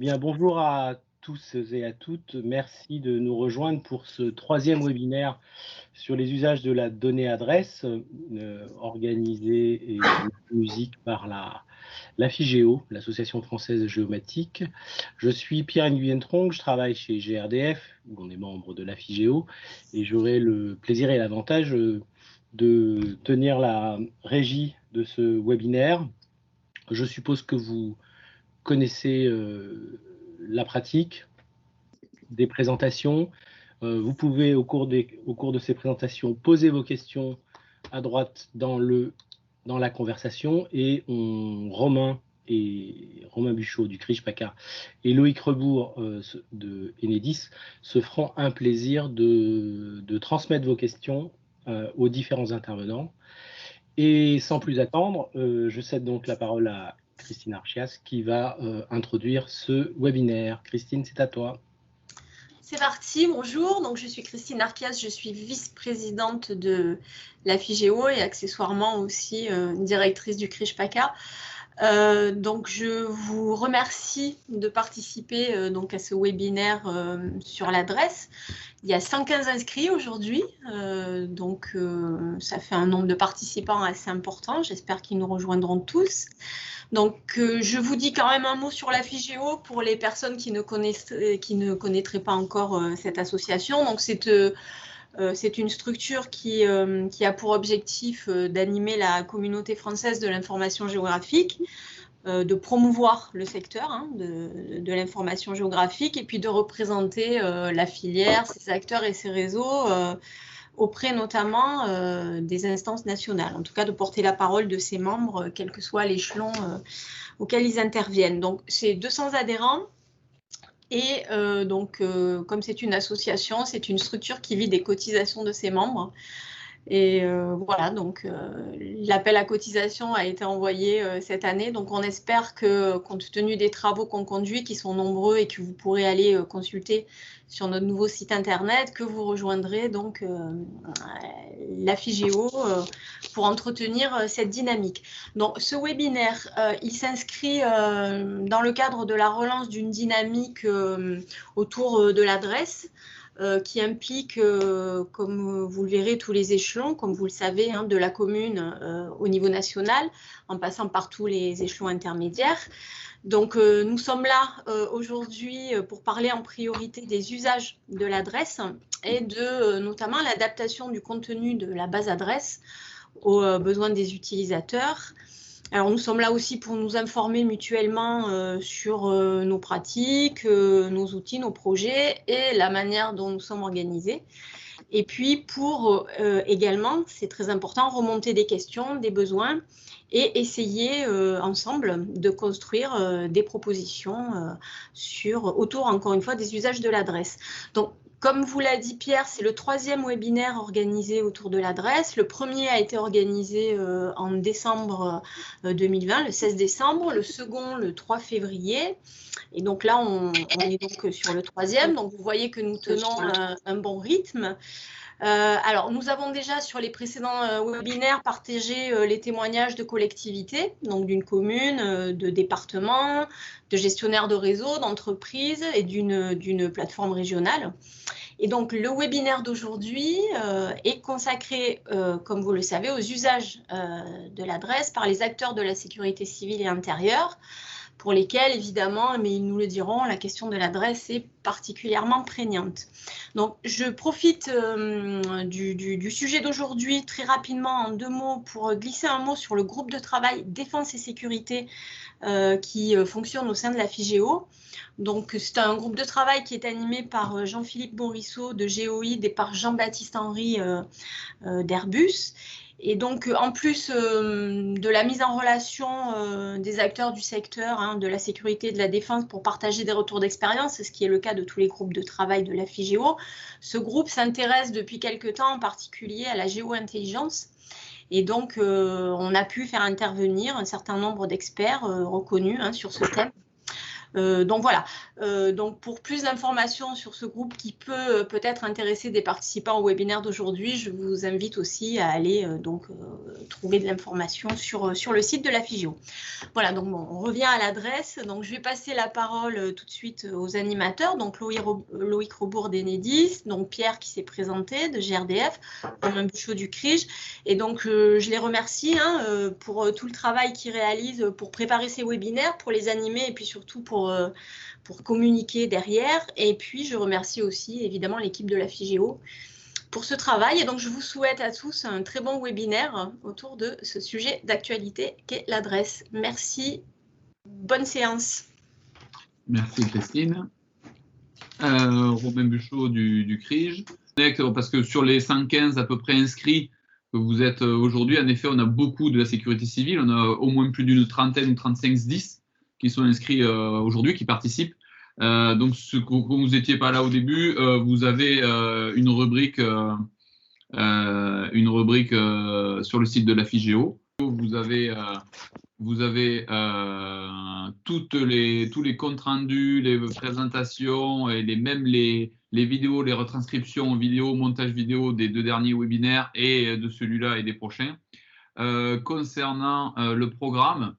bien, bonjour à tous et à toutes. Merci de nous rejoindre pour ce troisième webinaire sur les usages de la donnée adresse, organisé et musique par la FIGEO, l'Association française de géomatique. Je suis Pierre-Nguyen Trong, je travaille chez GRDF, où on est membre de la FIGEO, et j'aurai le plaisir et l'avantage de tenir la régie de ce webinaire. Je suppose que vous connaissez la pratique des présentations. Vous pouvez, au cours de ces présentations, poser vos questions à droite dans la conversation, et Romain Buchot du CRIJ-PACA et Loïc Rebourg de Enedis se feront un plaisir de transmettre vos questions aux différents intervenants. Et sans plus attendre, je cède donc la parole à Christine Archias qui va introduire ce webinaire. Christine, c'est à toi. C'est parti, bonjour. Donc, je suis Christine Archias, je suis vice-présidente de la FIGEO et accessoirement aussi directrice du CRIJ-PACA. Donc, je vous remercie de participer donc à ce webinaire sur l'adresse. Il y a 115 inscrits aujourd'hui, donc ça fait un nombre de participants assez important. J'espère qu'ils nous rejoindront tous. Donc, je vous dis quand même un mot sur la FIGEO pour les personnes qui ne connaîtraient pas encore cette association. Donc, c'est une structure qui a pour objectif d'animer la communauté française de l'information géographique, de promouvoir le secteur de l'information géographique et puis de représenter la filière, ses acteurs et ses réseaux auprès notamment des instances nationales, en tout cas de porter la parole de ses membres, quel que soit l'échelon auquel ils interviennent. Donc, c'est 200 adhérents. Et comme c'est une association, c'est une structure qui vit des cotisations de ses membres. Et voilà, donc l'appel à cotisation a été envoyé cette année. Donc, on espère que, compte tenu des travaux qu'on conduit, qui sont nombreux et que vous pourrez aller consulter sur notre nouveau site internet, que vous rejoindrez donc la FIGEO pour entretenir cette dynamique. Donc, ce webinaire, il s'inscrit dans le cadre de la relance d'une dynamique autour de l'adresse. Qui implique, comme vous le verrez, tous les échelons, comme vous le savez, de la commune au niveau national, en passant par tous les échelons intermédiaires. Donc, nous sommes là aujourd'hui pour parler en priorité des usages de l'adresse et de notamment l'adaptation du contenu de la base adresse aux besoins des utilisateurs. Alors, nous sommes là aussi pour nous informer mutuellement sur nos pratiques, nos outils, nos projets et la manière dont nous sommes organisés. Et puis, pour également, c'est très important, remonter des questions, des besoins et essayer ensemble de construire des propositions autour, encore une fois, des usages de l'adresse. Donc, comme vous l'a dit Pierre, c'est le troisième webinaire organisé autour de l'adresse. Le premier a été organisé en décembre 2020, le 16 décembre, le second le 3 février. Et donc là, on est donc sur le troisième. Donc vous voyez que nous tenons un bon rythme. Alors, nous avons déjà sur les précédents webinaires partagé les témoignages de collectivités, donc d'une commune, de départements, de gestionnaires de réseaux, d'entreprises et d'une plateforme régionale. Et donc, le webinaire d'aujourd'hui est consacré, comme vous le savez, aux usages de l'adresse par les acteurs de la sécurité civile et intérieure, pour lesquels, évidemment, mais ils nous le diront, la question de l'adresse est particulièrement prégnante. Donc, je profite du sujet d'aujourd'hui très rapidement en 2 mots pour glisser un mot sur le groupe de travail défense et sécurité qui fonctionne au sein de la FIGEO. Donc, c'est un groupe de travail qui est animé par Jean-Philippe Morisseau de Géoïde et par Jean-Baptiste Henry d'Airbus. Et donc, en plus de la mise en relation des acteurs du secteur de la sécurité et de la défense pour partager des retours d'expérience, ce qui est le cas de tous les groupes de travail de la FIGEO, ce groupe s'intéresse depuis quelque temps en particulier à la géo-intelligence. Et donc, on a pu faire intervenir un certain nombre d'experts reconnus sur ce thème. Donc voilà, donc pour plus d'informations sur ce groupe qui peut peut-être intéresser des participants au webinaire d'aujourd'hui, je vous invite aussi à aller trouver de l'information sur le site de la FIGEO. Voilà, donc bon, on revient à l'adresse. Donc je vais passer la parole tout de suite aux animateurs. Donc Loïc Rebourg d'Enedis, donc Pierre qui s'est présenté de GRDF, Romain Buchot du CRIJ. Et donc je les remercie pour tout le travail qu'ils réalisent pour préparer ces webinaires, pour les animer et puis surtout pour communiquer derrière. Et puis je remercie aussi évidemment l'équipe de la FIGEO pour ce travail. Et donc, je vous souhaite à tous un très bon webinaire autour de ce sujet d'actualité qu'est l'adresse. Merci. Bonne séance. Merci Christine. Romain Buchot du CRIJ. Parce que sur les 115 à peu près inscrits que vous êtes aujourd'hui, en effet, on a beaucoup de la sécurité civile. On a au moins plus d'une trentaine ou 35-10 qui sont inscrits aujourd'hui, qui participent. Donc, comme vous n'étiez pas là au début, vous avez une rubrique sur le site de la FIGEO. Vous avez tous les comptes rendus, les présentations et même les vidéos, les retranscriptions vidéo, montage vidéo des 2 derniers webinaires et de celui-là et des prochains. Concernant le programme,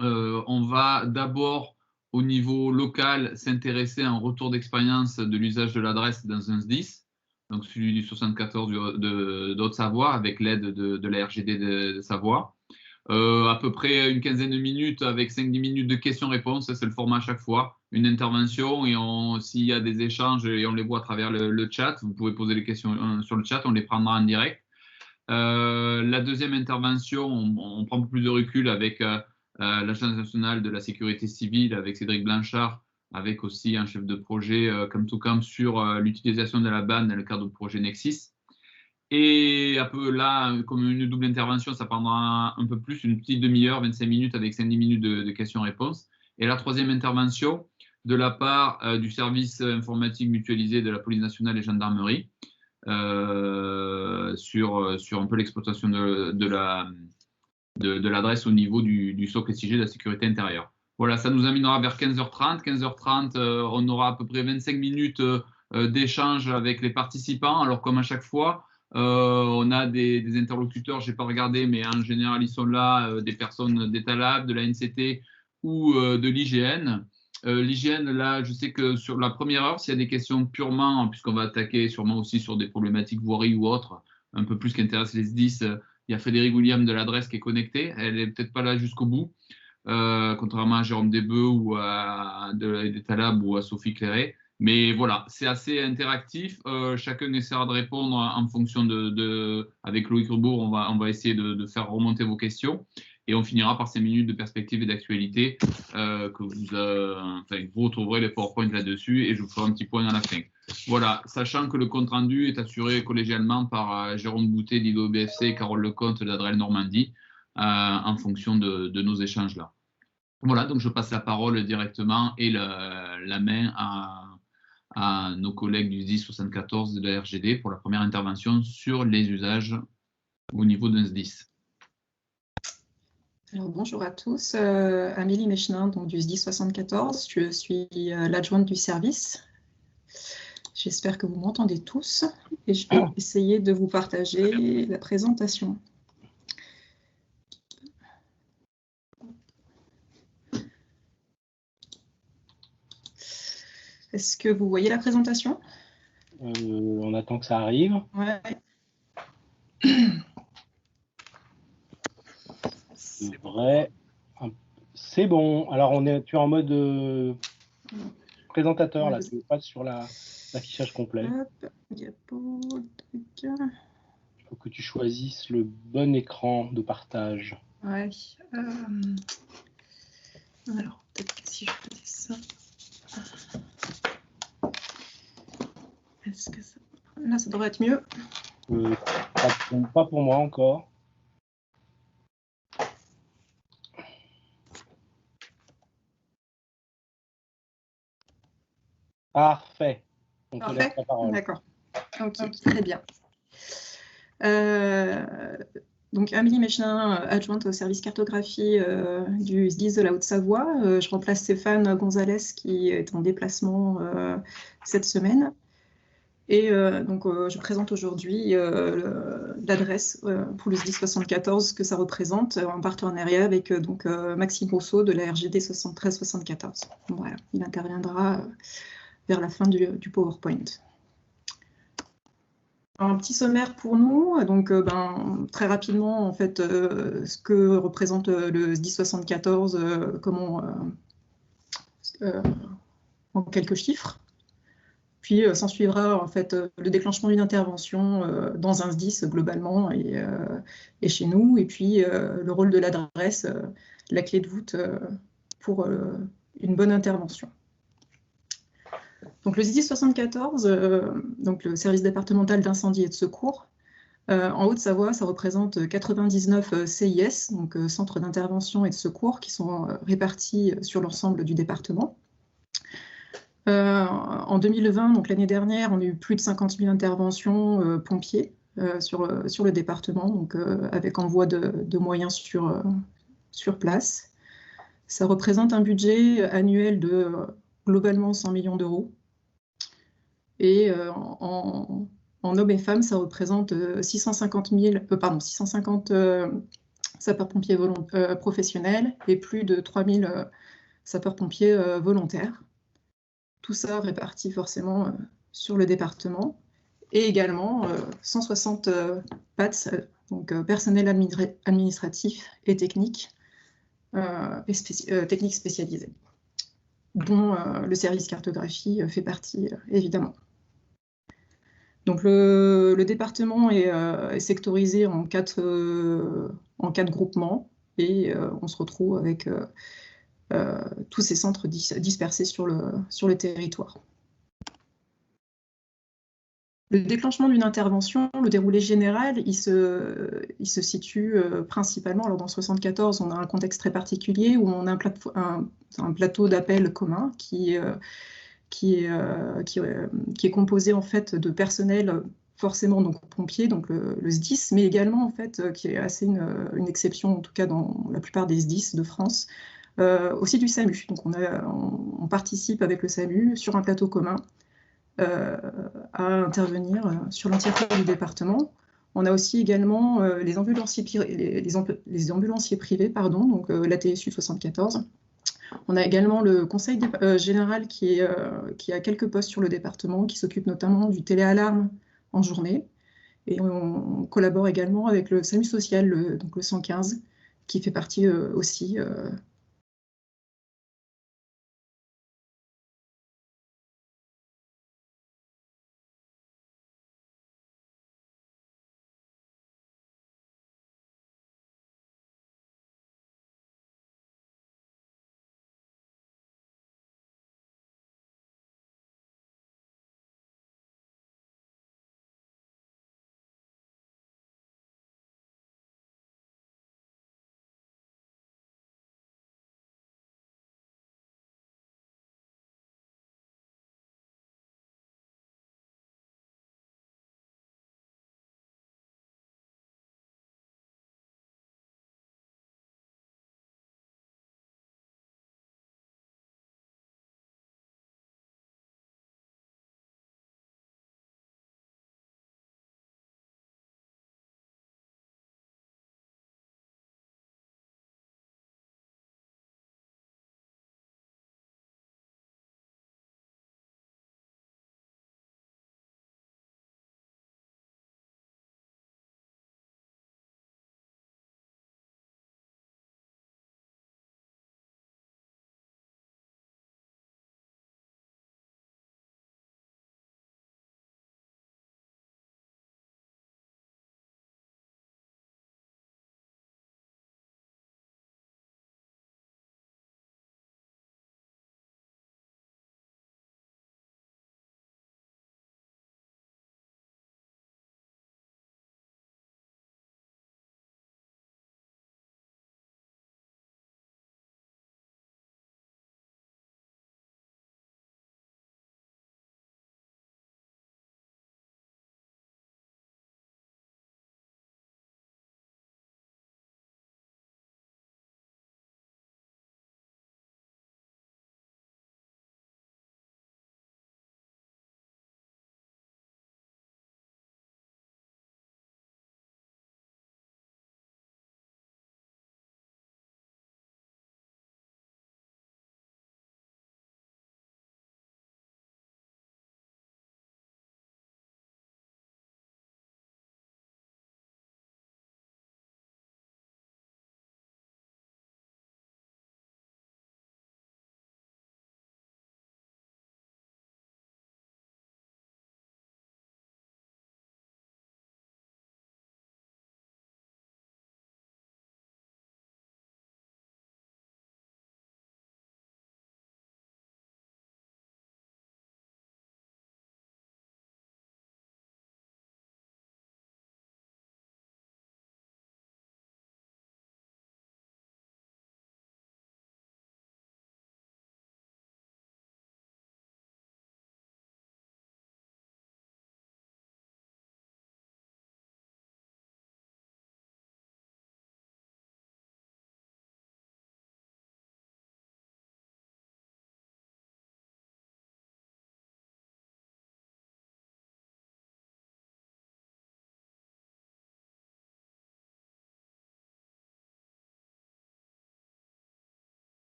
on va d'abord au niveau local s'intéresser à un retour d'expérience de l'usage de l'adresse dans un SDIS, donc celui du 74 de Haute-Savoie avec l'aide de la RGD de Savoie. À peu près une quinzaine de minutes avec 5-10 minutes de questions-réponses, c'est le format à chaque fois, une intervention et s'il y a des échanges et on les voit à travers le chat, vous pouvez poser les questions sur le chat, on les prendra en direct. La deuxième intervention, on prend un peu plus de recul avec l'Agence nationale de la sécurité civile, avec Cédric Blanchard, avec aussi un chef de projet comme Toucam sur l'utilisation de la BAN dans le cadre du projet Nexis. Et un peu là, comme une double intervention, ça prendra un peu plus, une petite demi-heure, 25 minutes avec 5-10 minutes de questions-réponses. Et la troisième intervention, de la part du service informatique mutualisé de la police nationale et gendarmerie, sur un peu l'exploitation de l'adresse au niveau du socle SIG de la sécurité intérieure. Voilà, ça nous amènera vers 15h30. 15h30, on aura à peu près 25 minutes d'échange avec les participants. Alors, comme à chaque fois, on a des interlocuteurs, je n'ai pas regardé, mais en général, ils sont là, des personnes d'État-Lab, de la NCT ou de l'IGN. L'IGN, là, je sais que sur la première heure, s'il y a des questions purement, puisqu'on va attaquer sûrement aussi sur des problématiques voirie ou autres, un peu plus qui intéressent les SDIS, il y a Frédéric William de l'adresse qui est connectée. Elle n'est peut-être pas là jusqu'au bout, contrairement à Jérôme Desbeux ou à d'État-Lab ou à Sophie Clairet. Mais voilà, c'est assez interactif. Chacun essaiera de répondre en fonction avec Loïc Rebourg, on va essayer de faire remonter vos questions. Et on finira par 5 minutes de perspective et d'actualité que vous retrouverez les PowerPoint là-dessus et je vous ferai un petit point à la fin. Voilà, sachant que le compte-rendu est assuré collégialement par Jérôme Boutet d'IDO-BFC et Carole Lecomte d'Adrel Normandie en fonction de nos échanges là. Voilà, donc je passe la parole directement et la main à nos collègues du SDIS 74 de la RGD pour la première intervention sur les usages au niveau d'un SDIS. Alors, bonjour à tous, Amélie Méchenin, donc du SDIS 74, je suis l'adjointe du service. J'espère que vous m'entendez tous et je vais essayer de vous partager la présentation. Est-ce que vous voyez la présentation? On attend que ça arrive. Ouais. C'est vrai. C'est bon. Alors, tu es en mode présentateur, là. Tu passes sur l'affichage complet. Hop, diapo, Il faut que tu choisisses le bon écran de partage. ouais. Alors, peut-être que si je faisais ça. Est-ce que ça... Là, ça devrait être mieux. Pas pour moi encore. Parfait. On te laisse la parole. D'accord. Ok, très bien. Donc, Amélie Mechelin, adjointe au service cartographie du SDIS de la Haute-Savoie. Je remplace Stéphane Gonzalez qui est en déplacement cette semaine. Et donc, je présente aujourd'hui l'adresse pour le SDIS 74 que ça représente en partenariat avec donc, Maxime Rousseau de la RGD 73-74. Voilà, il interviendra vers la fin du PowerPoint. Un petit sommaire pour nous, donc très rapidement en fait ce que représente le SDIS 74, en quelques chiffres. Puis s'en suivra en fait le déclenchement d'une intervention dans un SDIS globalement et chez nous, et puis le rôle de l'adresse, la clé de voûte pour une bonne intervention. Donc le SDIS 74, donc le service départemental d'incendie et de secours, en Haute-Savoie, ça représente 99 CIS, donc centres d'intervention et de secours, qui sont répartis sur l'ensemble du département. En 2020, donc l'année dernière, on a eu plus de 50 000 interventions pompiers sur le département, donc avec envoi de moyens sur place. Ça représente un budget annuel de globalement 100 millions d'euros. Et en hommes et femmes, ça représente 650 sapeurs-pompiers professionnels et plus de 3000 sapeurs-pompiers volontaires. Tout ça réparti forcément sur le département. Et également 160 PATS, donc personnel administratif et technique, techniques spécialisées, dont le service cartographie fait partie, évidemment. Donc le département est sectorisé en quatre groupements et on se retrouve avec tous ces centres dispersés sur le territoire. Le déclenchement d'une intervention, le déroulé général, il se situe principalement, alors dans 74, on a un contexte très particulier où on a un plateau d'appel commun qui est composé en fait de personnel forcément donc pompiers, donc le SDIS, mais également en fait qui est assez une exception en tout cas dans la plupart des SDIS de France, aussi du SAMU. Donc on participe avec le SAMU sur un plateau commun à intervenir sur l'entièreté du département. On a aussi également les ambulanciers privés, pardon, donc la TSU 74. On a également le conseil général qui a quelques postes sur le département, qui s'occupe notamment du téléalarme en journée. Et on collabore également avec le SAMU social, donc le 115, qui fait partie aussi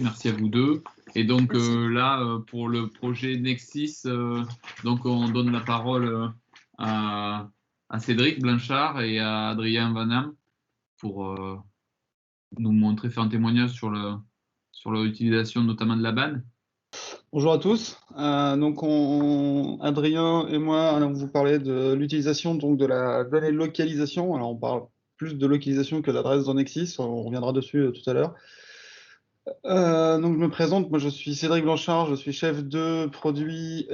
merci à vous deux. Et donc là, pour le projet Nexis, donc on donne la parole à Cédric Blanchard et à Adrien Vanham pour nous montrer, faire un témoignage sur l'utilisation notamment de la banne. Bonjour à tous. Donc Adrien et moi allons vous parler de l'utilisation donc de la donnée localisation. Alors on parle plus de localisation que d'adresse dans Nexis, on reviendra dessus tout à l'heure. Donc je me présente, moi je suis Cédric Blanchard, je suis chef de produit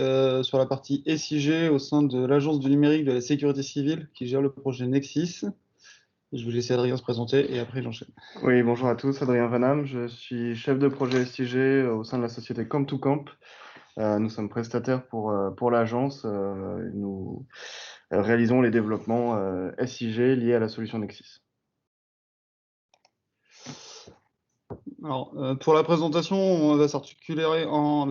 sur la partie SIG au sein de l'Agence du numérique de la sécurité civile qui gère le projet Nexis. Je vais laisser Adrien se présenter et après j'enchaîne. Oui, bonjour à tous, Adrien Vanham, je suis chef de projet SIG au sein de la société Camp2Camp. Nous sommes prestataires pour l'agence. Nous réalisons les développements SIG liés à la solution Nexis. Alors, pour la présentation, on va s'articuler en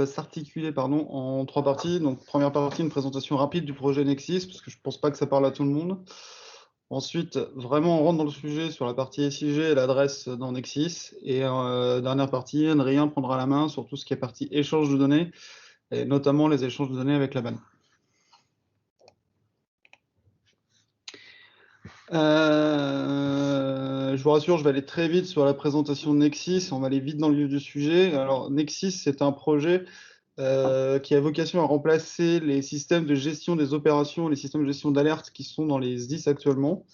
3 parties. Donc, première partie, une présentation rapide du projet Nexis, parce que je ne pense pas que ça parle à tout le monde. Ensuite, vraiment, on rentre dans le sujet sur la partie SIG et l'adresse dans Nexis. Et dernière partie, Adrien prendra la main sur tout ce qui est partie échange de données, et notamment les échanges de données avec la banne. Je vous rassure, je vais aller très vite sur la présentation de Nexis, on va aller vite dans le vif du sujet. Alors, Nexis, c'est un projet qui a vocation à remplacer les systèmes de gestion des opérations, les systèmes de gestion d'alerte qui sont dans les SDIS actuellement.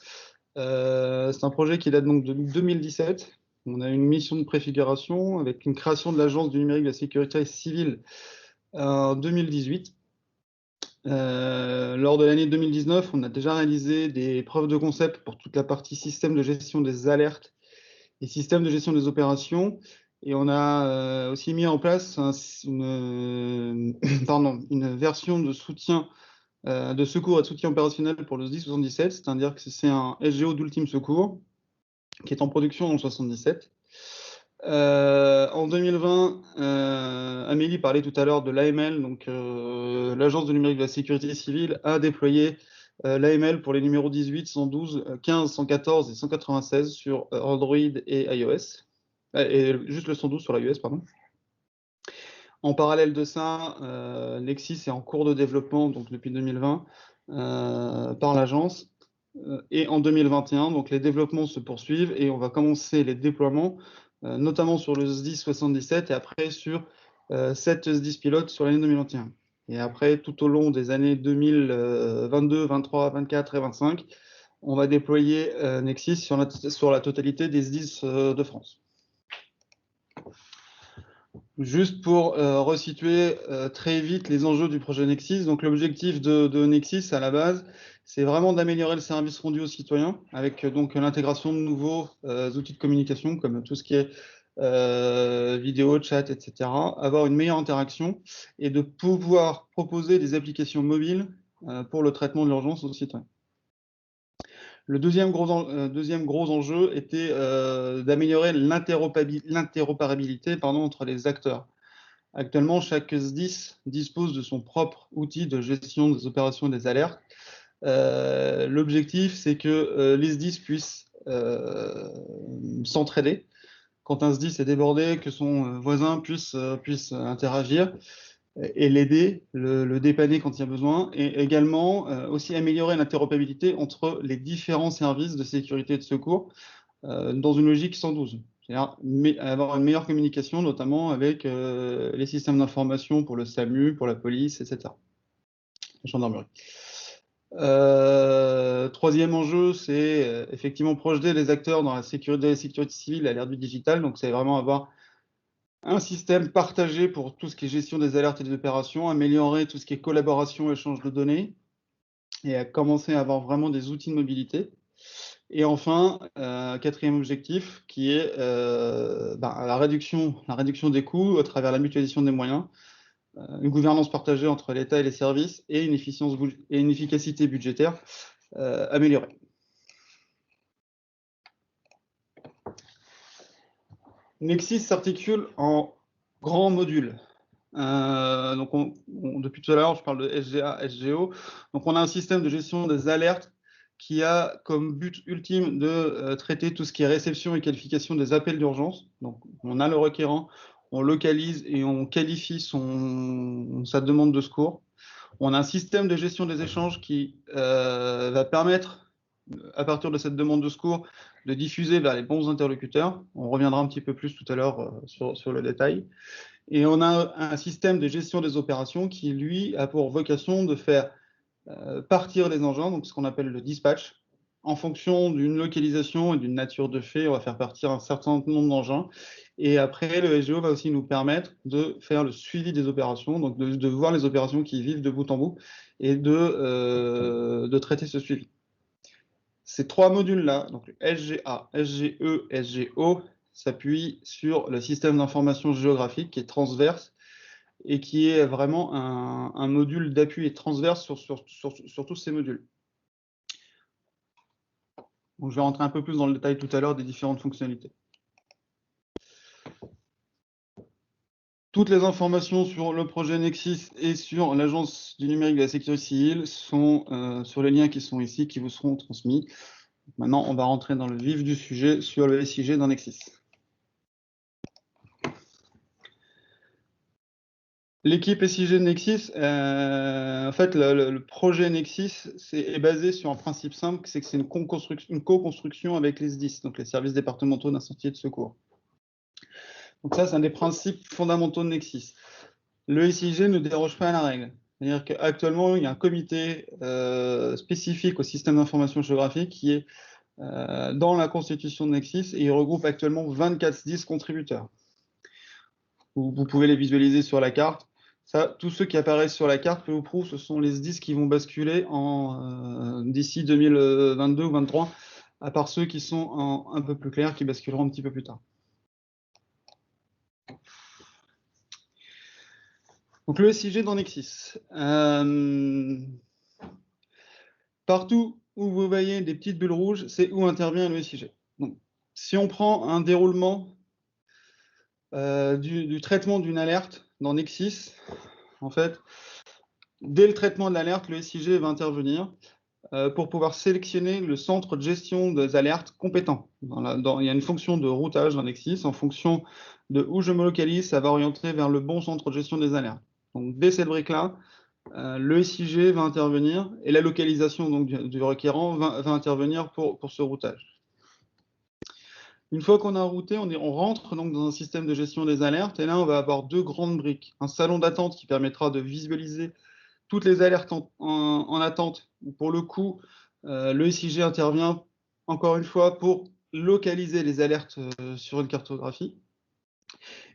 C'est un projet qui date donc de 2017. On a une mission de préfiguration avec une création de l'Agence du numérique de la sécurité civile en 2018. Lors de l'année 2019, on a déjà réalisé des preuves de concept pour toute la partie système de gestion des alertes et système de gestion des opérations. Et on a aussi mis en place une version de soutien, de secours et de soutien opérationnel pour le SDIS 77, c'est-à-dire que c'est un SGO d'ultime secours qui est en production en 77. En 2020, Amélie parlait tout à l'heure de l'AML, donc l'Agence du numérique de la sécurité civile a déployé l'AML pour les numéros 18, 112, 15, 114 et 196 sur Android et iOS, et juste le 112 sur l'iOS, pardon. En parallèle de ça, Nexis est en cours de développement donc depuis 2020 par l'agence. Et en 2021, donc les développements se poursuivent et on va commencer les déploiements, notamment sur le SDIS 77 et après sur 7 SDIS pilotes sur l'année 2021. Et après, tout au long des années 2022, 23, 24 et 25, on va déployer Nexis sur la totalité des SDIS de France. Juste pour resituer très vite les enjeux du projet Nexis, donc l'objectif de Nexis à la base, c'est vraiment d'améliorer le service rendu aux citoyens avec donc l'intégration de nouveaux outils de communication comme tout ce qui est vidéo, chat, etc. Avoir une meilleure interaction et de pouvoir proposer des applications mobiles pour le traitement de l'urgence aux citoyens. Le deuxième gros enjeu était d'améliorer l'interopérabilité entre les acteurs. Actuellement, chaque SDIS dispose de son propre outil de gestion des opérations et des alertes. L'objectif, c'est que les SDIS puissent s'entraider. Quand un SDIS est débordé, que son voisin puisse interagir et l'aider, le dépanner quand il y a besoin, et également aussi améliorer l'interopérabilité entre les différents services de sécurité et de secours dans une logique 112. C'est-à-dire avoir une meilleure communication, notamment avec les systèmes d'information pour le SAMU, pour la police, etc. La gendarmerie. Troisième enjeu, c'est effectivement projeter les acteurs dans la sécurité civile à l'ère du digital. Donc, c'est vraiment avoir un système partagé pour tout ce qui est gestion des alertes et des opérations, améliorer tout ce qui est collaboration, échange de données, et à commencer à avoir vraiment des outils de mobilité. Et enfin, quatrième objectif, qui est la réduction des coûts à travers la mutualisation des moyens, une gouvernance partagée entre l'État et les services, et une efficacité budgétaire améliorée. Nexis s'articule en grands modules. Donc depuis tout à l'heure, je parle de SGA, SGO. Donc on a un système de gestion des alertes qui a comme but ultime de traiter tout ce qui est réception et qualification des appels d'urgence. Donc on a le requérant, on localise et on qualifie sa demande de secours. On a un système de gestion des échanges qui va permettre, à partir de cette demande de secours, de diffuser vers les bons interlocuteurs. On reviendra un petit peu plus tout à l'heure sur le détail. Et on a un système de gestion des opérations qui, lui, a pour vocation de faire partir les engins, donc ce qu'on appelle le dispatch. En fonction d'une localisation et d'une nature de fait, on va faire partir un certain nombre d'engins. Et après, le SGO va aussi nous permettre de faire le suivi des opérations, donc de voir les opérations qui vivent de bout en bout et de traiter ce suivi. Ces trois modules-là, donc le SGA, SGE, SGO, s'appuient sur le système d'information géographique qui est transverse et qui est vraiment un module d'appui et transverse sur tous ces modules. Donc, je vais rentrer un peu plus dans le détail tout à l'heure des différentes fonctionnalités. Toutes les informations sur le projet Nexis et sur l'Agence du numérique de la sécurité civile sont sur les liens qui sont ici, qui vous seront transmis. Maintenant, on va rentrer dans le vif du sujet sur le SIG dans Nexis. L'équipe SIG de Nexis, en fait, le projet Nexis est basé sur un principe simple, c'est que c'est une co-construction avec les SDIS, donc les services départementaux d'incendie et de secours. Donc ça, c'est un des principes fondamentaux de Nexis. Le SIG ne déroge pas à la règle. C'est-à-dire qu'actuellement, il y a un comité spécifique au système d'information géographique qui est dans la constitution de Nexis et il regroupe actuellement 24 SDIS contributeurs. Vous pouvez les visualiser sur la carte. Ça, tous ceux qui apparaissent sur la carte, je vous prouve, ce sont les SDIS qui vont basculer d'ici 2022 ou 2023, à part ceux qui sont un peu plus clairs, qui basculeront un petit peu plus tard. Donc le SIG dans Nexis. Partout où vous voyez des petites bulles rouges, c'est où intervient le SIG. Donc, si on prend un déroulement du traitement d'une alerte dans Nexis, en fait, dès le traitement de l'alerte, le SIG va intervenir pour pouvoir sélectionner le centre de gestion des alertes compétent. Il y a une fonction de routage dans Nexis. En fonction de où je me localise, ça va orienter vers le bon centre de gestion des alertes. Donc, dès cette brique-là, le SIG va intervenir et la localisation donc, du requérant va intervenir pour ce routage. Une fois qu'on a routé, on rentre donc dans un système de gestion des alertes et là, on va avoir deux grandes briques. Un salon d'attente qui permettra de visualiser toutes les alertes en attente. Pour le coup, le SIG intervient encore une fois pour localiser les alertes sur une cartographie.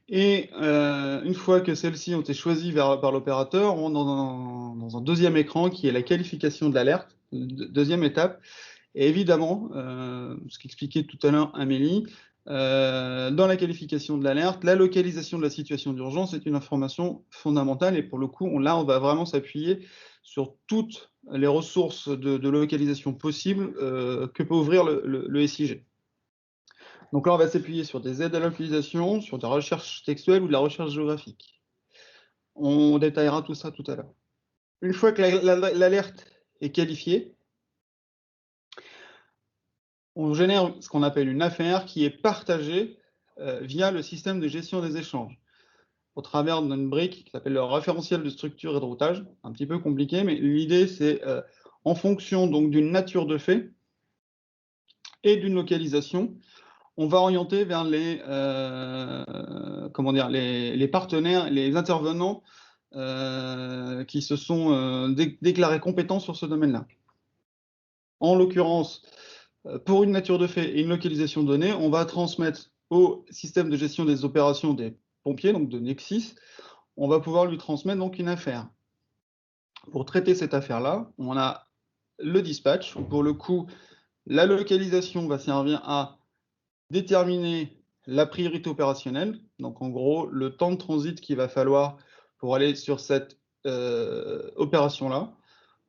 Et une fois que celles-ci ont été choisies par l'opérateur, on est dans un deuxième écran qui est la qualification de l'alerte, deuxième étape. Et évidemment, ce qu'expliquait tout à l'heure Amélie, dans la qualification de l'alerte, la localisation de la situation d'urgence est une information fondamentale. Et pour le coup, là, on va vraiment s'appuyer sur toutes les ressources de localisation possibles que peut ouvrir le SIG. Donc là, on va s'appuyer sur des aides à la localisation, sur de la recherche textuelle ou de la recherche géographique. On détaillera tout ça tout à l'heure. Une fois que l'alerte est qualifiée, on génère ce qu'on appelle une affaire qui est partagée via le système de gestion des échanges, au travers d'une brique qui s'appelle le référentiel de structure et de routage. Un petit peu compliqué, mais l'idée, c'est en fonction donc d'une nature de fait et d'une localisation, on va orienter vers les partenaires, les intervenants qui se sont déclarés compétents sur ce domaine-là. En l'occurrence, pour une nature de fait et une localisation donnée, on va transmettre au système de gestion des opérations des pompiers, donc de Nexis, on va pouvoir lui transmettre donc une affaire. Pour traiter cette affaire-là, on a le dispatch, où pour le coup, la localisation va servir à déterminer la priorité opérationnelle, donc en gros, le temps de transit qu'il va falloir pour aller sur cette opération-là.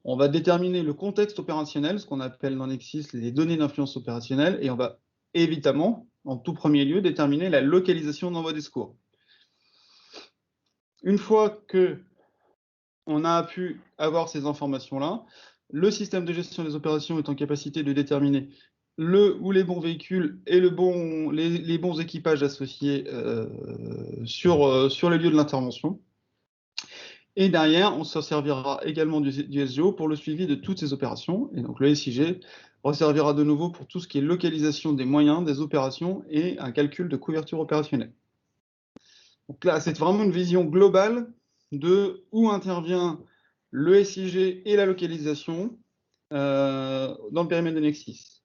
On va déterminer le contexte opérationnel, ce qu'on appelle dans Nexis les données d'influence opérationnelle, et on va évidemment, en tout premier lieu, déterminer la localisation d'envoi des secours. Une fois qu'on a pu avoir ces informations-là, le système de gestion des opérations est en capacité de déterminer le ou les bons véhicules et les bons équipages associés sur le lieu de l'intervention. Et derrière, on se servira également du SGO pour le suivi de toutes ces opérations. Et donc le SIG resservira de nouveau pour tout ce qui est localisation des moyens, des opérations et un calcul de couverture opérationnelle. Donc là, c'est vraiment une vision globale de où intervient le SIG et la localisation dans le périmètre de Nexis.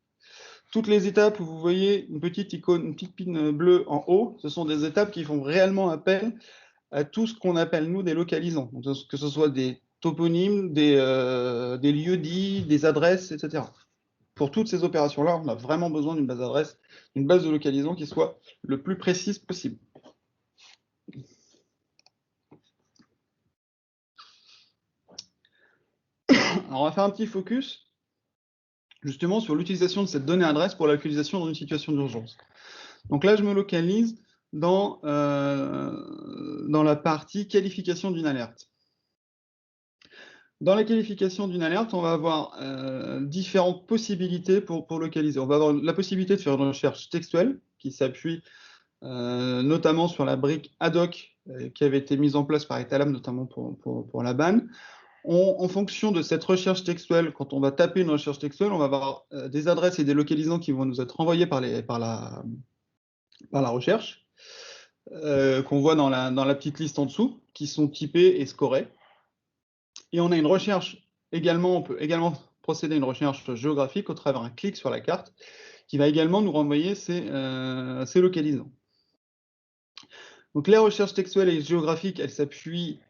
Toutes les étapes où vous voyez une petite icône, une petite pin bleue en haut, ce sont des étapes qui font réellement appel à tout ce qu'on appelle, nous, des localisants. Donc, que ce soit des toponymes, des lieux-dits, des adresses, etc. Pour toutes ces opérations-là, on a vraiment besoin d'une base d'adresse, une base de localisants qui soit le plus précise possible. Alors, on va faire un petit focus justement sur l'utilisation de cette donnée adresse pour la localisation dans une situation d'urgence. Donc là, je me localise dans la partie qualification d'une alerte. Dans la qualification d'une alerte, on va avoir différentes possibilités pour localiser. On va avoir la possibilité de faire une recherche textuelle qui s'appuie notamment sur la brique ad hoc qui avait été mise en place par Etalam, notamment pour la BAN. En fonction de cette recherche textuelle, quand on va taper une recherche textuelle, on va avoir des adresses et des localisants qui vont nous être envoyés par la recherche, qu'on voit dans la petite liste en dessous, qui sont typés et scorés. Et on a une recherche également, on peut également procéder à une recherche géographique au travers d'un clic sur la carte, qui va également nous renvoyer ces localisants. Donc les recherches textuelles et géographiques, elles s'appuient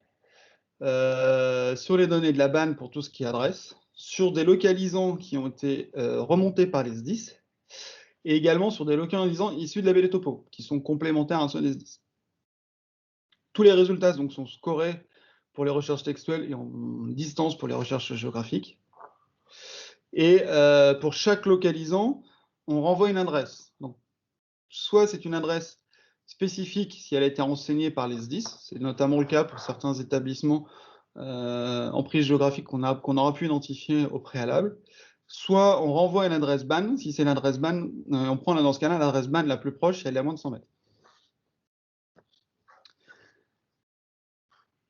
sur les données de la BAN pour tout ce qui est adresse, sur des localisants qui ont été remontés par les SDIS, et également sur des localisants issus de la BD Topo, qui sont complémentaires à ceux des SDIS. Tous les résultats donc, sont scorés pour les recherches textuelles et en distance pour les recherches géographiques. Et pour chaque localisant, on renvoie une adresse. Donc, soit c'est une adresse spécifique si elle a été renseignée par les SDIS, c'est notamment le cas pour certains établissements en prise géographique qu'on aura pu identifier au préalable, soit on renvoie une adresse BAN, si c'est l'adresse BAN, on prend dans ce cas-là l'adresse BAN la plus proche si elle est à moins de 100 mètres.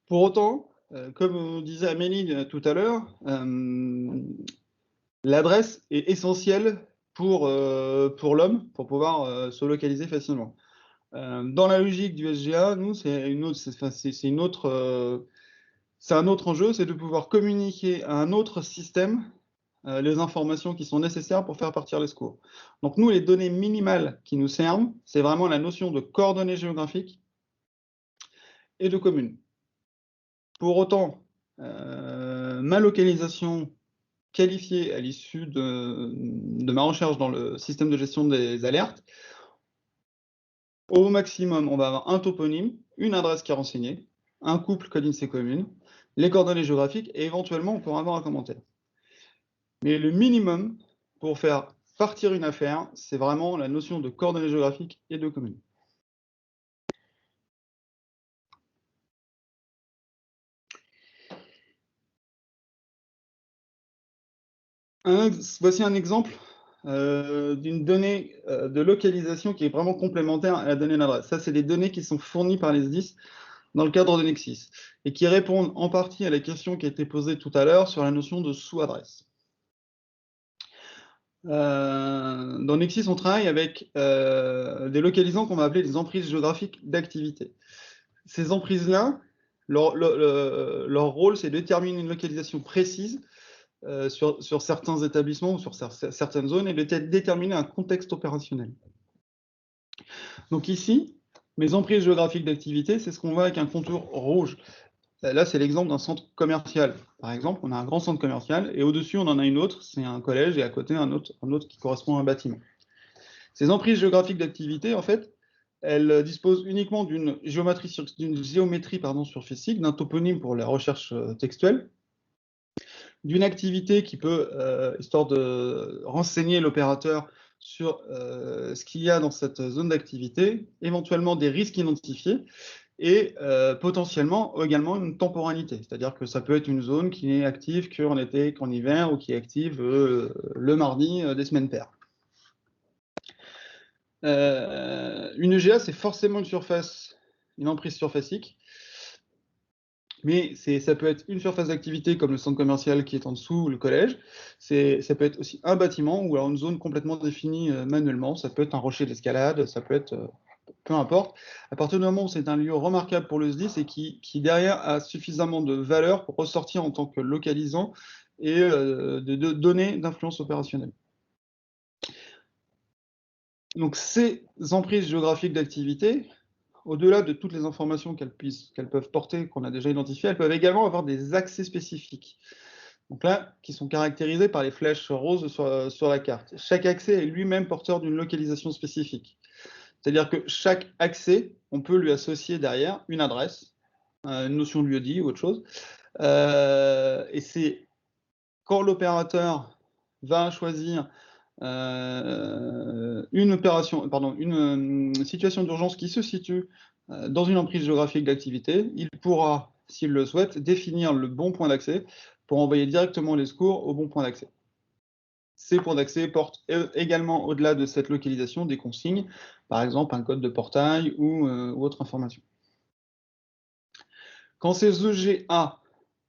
Pour autant, comme disait Amélie tout à l'heure, l'adresse est essentielle pour l'homme, pour pouvoir se localiser facilement. Dans la logique du SGA, nous, c'est un autre enjeu, c'est de pouvoir communiquer à un autre système les informations qui sont nécessaires pour faire partir les secours. Donc nous, les données minimales qui nous servent, c'est vraiment la notion de coordonnées géographiques et de communes. Pour autant, ma localisation qualifiée à l'issue de ma recherche dans le système de gestion des alertes, au maximum, on va avoir un toponyme, une adresse qui est renseignée, un couple code INSEE commune, les coordonnées géographiques et éventuellement, on pourra avoir un commentaire. Mais le minimum pour faire partir une affaire, c'est vraiment la notion de coordonnées géographiques et de commune. Voici un exemple d'une donnée de localisation qui est vraiment complémentaire à la donnée d'adresse. Ça, c'est des données qui sont fournies par les SDIS dans le cadre de Nexis et qui répondent en partie à la question qui a été posée tout à l'heure sur la notion de sous-adresse. Dans Nexis, on travaille avec des localisants qu'on va appeler des emprises géographiques d'activité. Ces emprises-là, leur rôle, c'est de déterminer une localisation précise sur certains établissements ou sur certaines zones et de déterminer un contexte opérationnel. Donc ici, mes emprises géographiques d'activité, c'est ce qu'on voit avec un contour rouge. Là, c'est l'exemple d'un centre commercial. Par exemple, on a un grand centre commercial et au-dessus, on en a une autre, c'est un collège, et à côté, un autre qui correspond à un bâtiment. Ces emprises géographiques d'activité, en fait, elles disposent uniquement d'une géométrie surfacique, d'un toponyme pour la recherche textuelle, d'une activité qui peut, histoire de renseigner l'opérateur sur ce qu'il y a dans cette zone d'activité, éventuellement des risques identifiés, et potentiellement également une temporalité, c'est-à-dire que ça peut être une zone qui n'est active qu'en été, qu'en hiver, ou qui est active le mardi des semaines paires. Une EGA, c'est forcément une emprise surfacique, mais ça peut être une surface d'activité comme le centre commercial qui est en dessous, ou le collège. Ça peut être aussi un bâtiment ou alors une zone complètement définie manuellement. Ça peut être un rocher d'escalade, ça peut être peu importe. À partir du moment où c'est un lieu remarquable pour le SDIS et qui derrière a suffisamment de valeur pour ressortir en tant que localisant et de données d'influence opérationnelle. Donc ces emprises géographiques d'activité, au-delà de toutes les informations qu'elles peuvent porter, qu'on a déjà identifiées, elles peuvent également avoir des accès spécifiques. Donc là, qui sont caractérisés par les flèches roses sur la carte. Chaque accès est lui-même porteur d'une localisation spécifique. C'est-à-dire que chaque accès, on peut lui associer derrière une adresse, une notion de lieu-dit ou autre chose. Et c'est quand l'opérateur va choisir une situation d'urgence qui se situe dans une emprise géographique d'activité, il pourra, s'il le souhaite, définir le bon point d'accès pour envoyer directement les secours au bon point d'accès. Ces points d'accès portent également, au-delà de cette localisation, des consignes, par exemple un code de portail ou autre information. Quand ces EGA,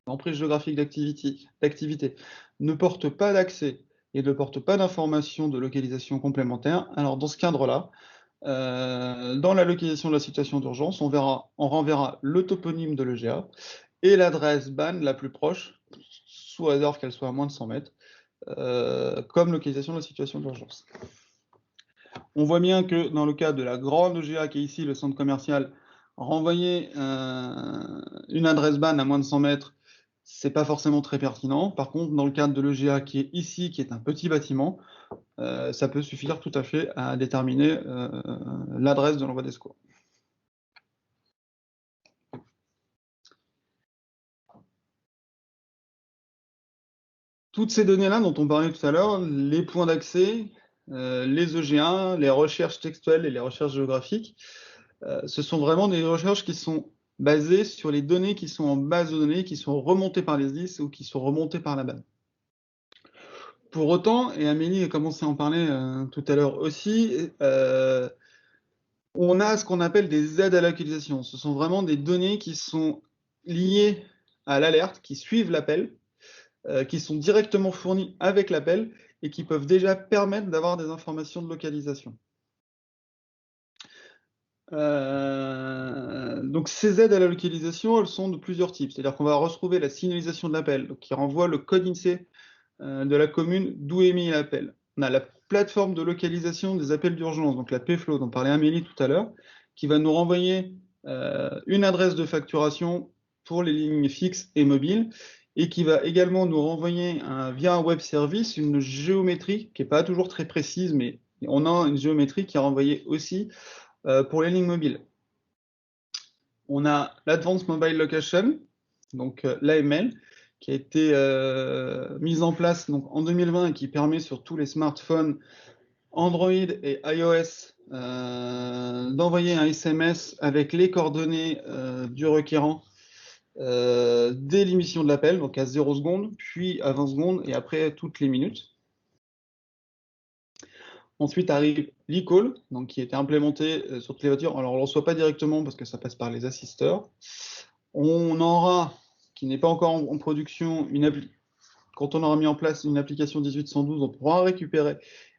emprise géographique d'activité, ne portent pas d'accès et ne portent pas d'informations de localisation complémentaire, alors dans ce cadre-là, dans la localisation de la situation d'urgence, on renverra le toponyme de l'EGA et l'adresse BAN la plus proche, sous réserve qu'elle soit à moins de 100 mètres, comme localisation de la situation d'urgence. On voit bien que dans le cas de la grande EGA qui est ici, le centre commercial, renvoyer une adresse BAN à moins de 100 mètres, c'est pas forcément très pertinent. Par contre, dans le cadre de l'EGA qui est ici, qui est un petit bâtiment, ça peut suffire tout à fait à déterminer l'adresse de l'envoi des secours. Toutes ces données-là dont on parlait tout à l'heure, les points d'accès, les EGA, les recherches textuelles et les recherches géographiques, ce sont vraiment des recherches qui sont basées sur les données qui sont en base de données, qui sont remontées par les SDIS ou qui sont remontées par la BAN. Pour autant, et Amélie a commencé à en parler tout à l'heure aussi, on a ce qu'on appelle des aides à la localisation. Ce sont vraiment des données qui sont liées à l'alerte, qui suivent l'appel, qui sont directement fournies avec l'appel et qui peuvent déjà permettre d'avoir des informations de localisation. Donc ces aides à la localisation, elles sont de plusieurs types. C'est-à-dire qu'on va retrouver la signalisation de l'appel, qui renvoie le code INSEE de la commune d'où est émis l'appel. On a la plateforme de localisation des appels d'urgence, donc la PFLO, dont parlait Amélie tout à l'heure, qui va nous renvoyer une adresse de facturation pour les lignes fixes et mobiles, et qui va également nous renvoyer via un web service une géométrie qui n'est pas toujours très précise, mais on a une géométrie qui est renvoyée aussi pour les lignes mobiles. On a l'Advanced Mobile Location, donc l'AML, qui a été mise en place donc, en 2020 et qui permet sur tous les smartphones Android et iOS d'envoyer un SMS avec les coordonnées du requérant dès l'émission de l'appel, donc à 0 secondes, puis à 20 secondes et après toutes les minutes. Ensuite arrive l'e-call, donc qui a été implémenté sur toutes les voitures. Alors on ne le reçoit pas directement parce que ça passe par les assisteurs. On aura, qui n'est pas encore en production, quand on aura mis en place une application 1812, on pourra récupérer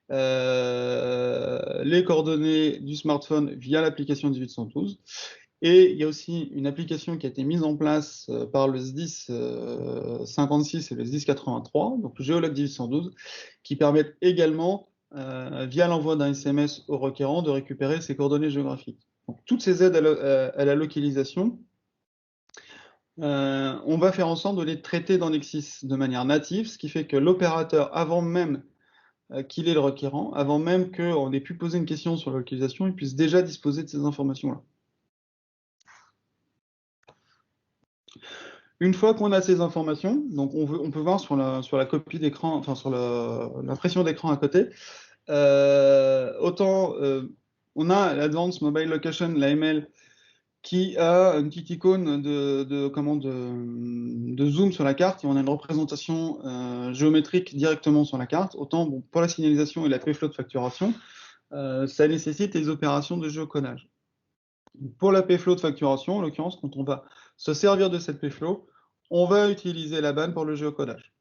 les coordonnées du smartphone via l'application 1812. Et il y a aussi une application qui a été mise en place par le SDIS 56 et le SDIS 83, donc le géologue 1812, qui permettent également, via l'envoi d'un SMS au requérant, de récupérer ses coordonnées géographiques. Donc, toutes ces aides à la localisation, on va faire en sorte de les traiter dans Nexis de manière native, ce qui fait que l'opérateur, avant même qu'il ait le requérant, avant même qu'on ait pu poser une question sur la localisation, il puisse déjà disposer de ces informations-là. Une fois qu'on a ces informations, donc on peut voir sur la copie d'écran, enfin sur l'impression d'écran à côté, on a l'Advanced Mobile Location, l'AML, qui a une petite icône de zoom sur la carte et on a une représentation géométrique directement sur la carte. Autant pour la signalisation et la PFLO de facturation, ça nécessite les opérations de géocodage. Pour la pflow de facturation, en l'occurrence, quand on va se servir de cette pflow, on va utiliser la banne pour le géocodage.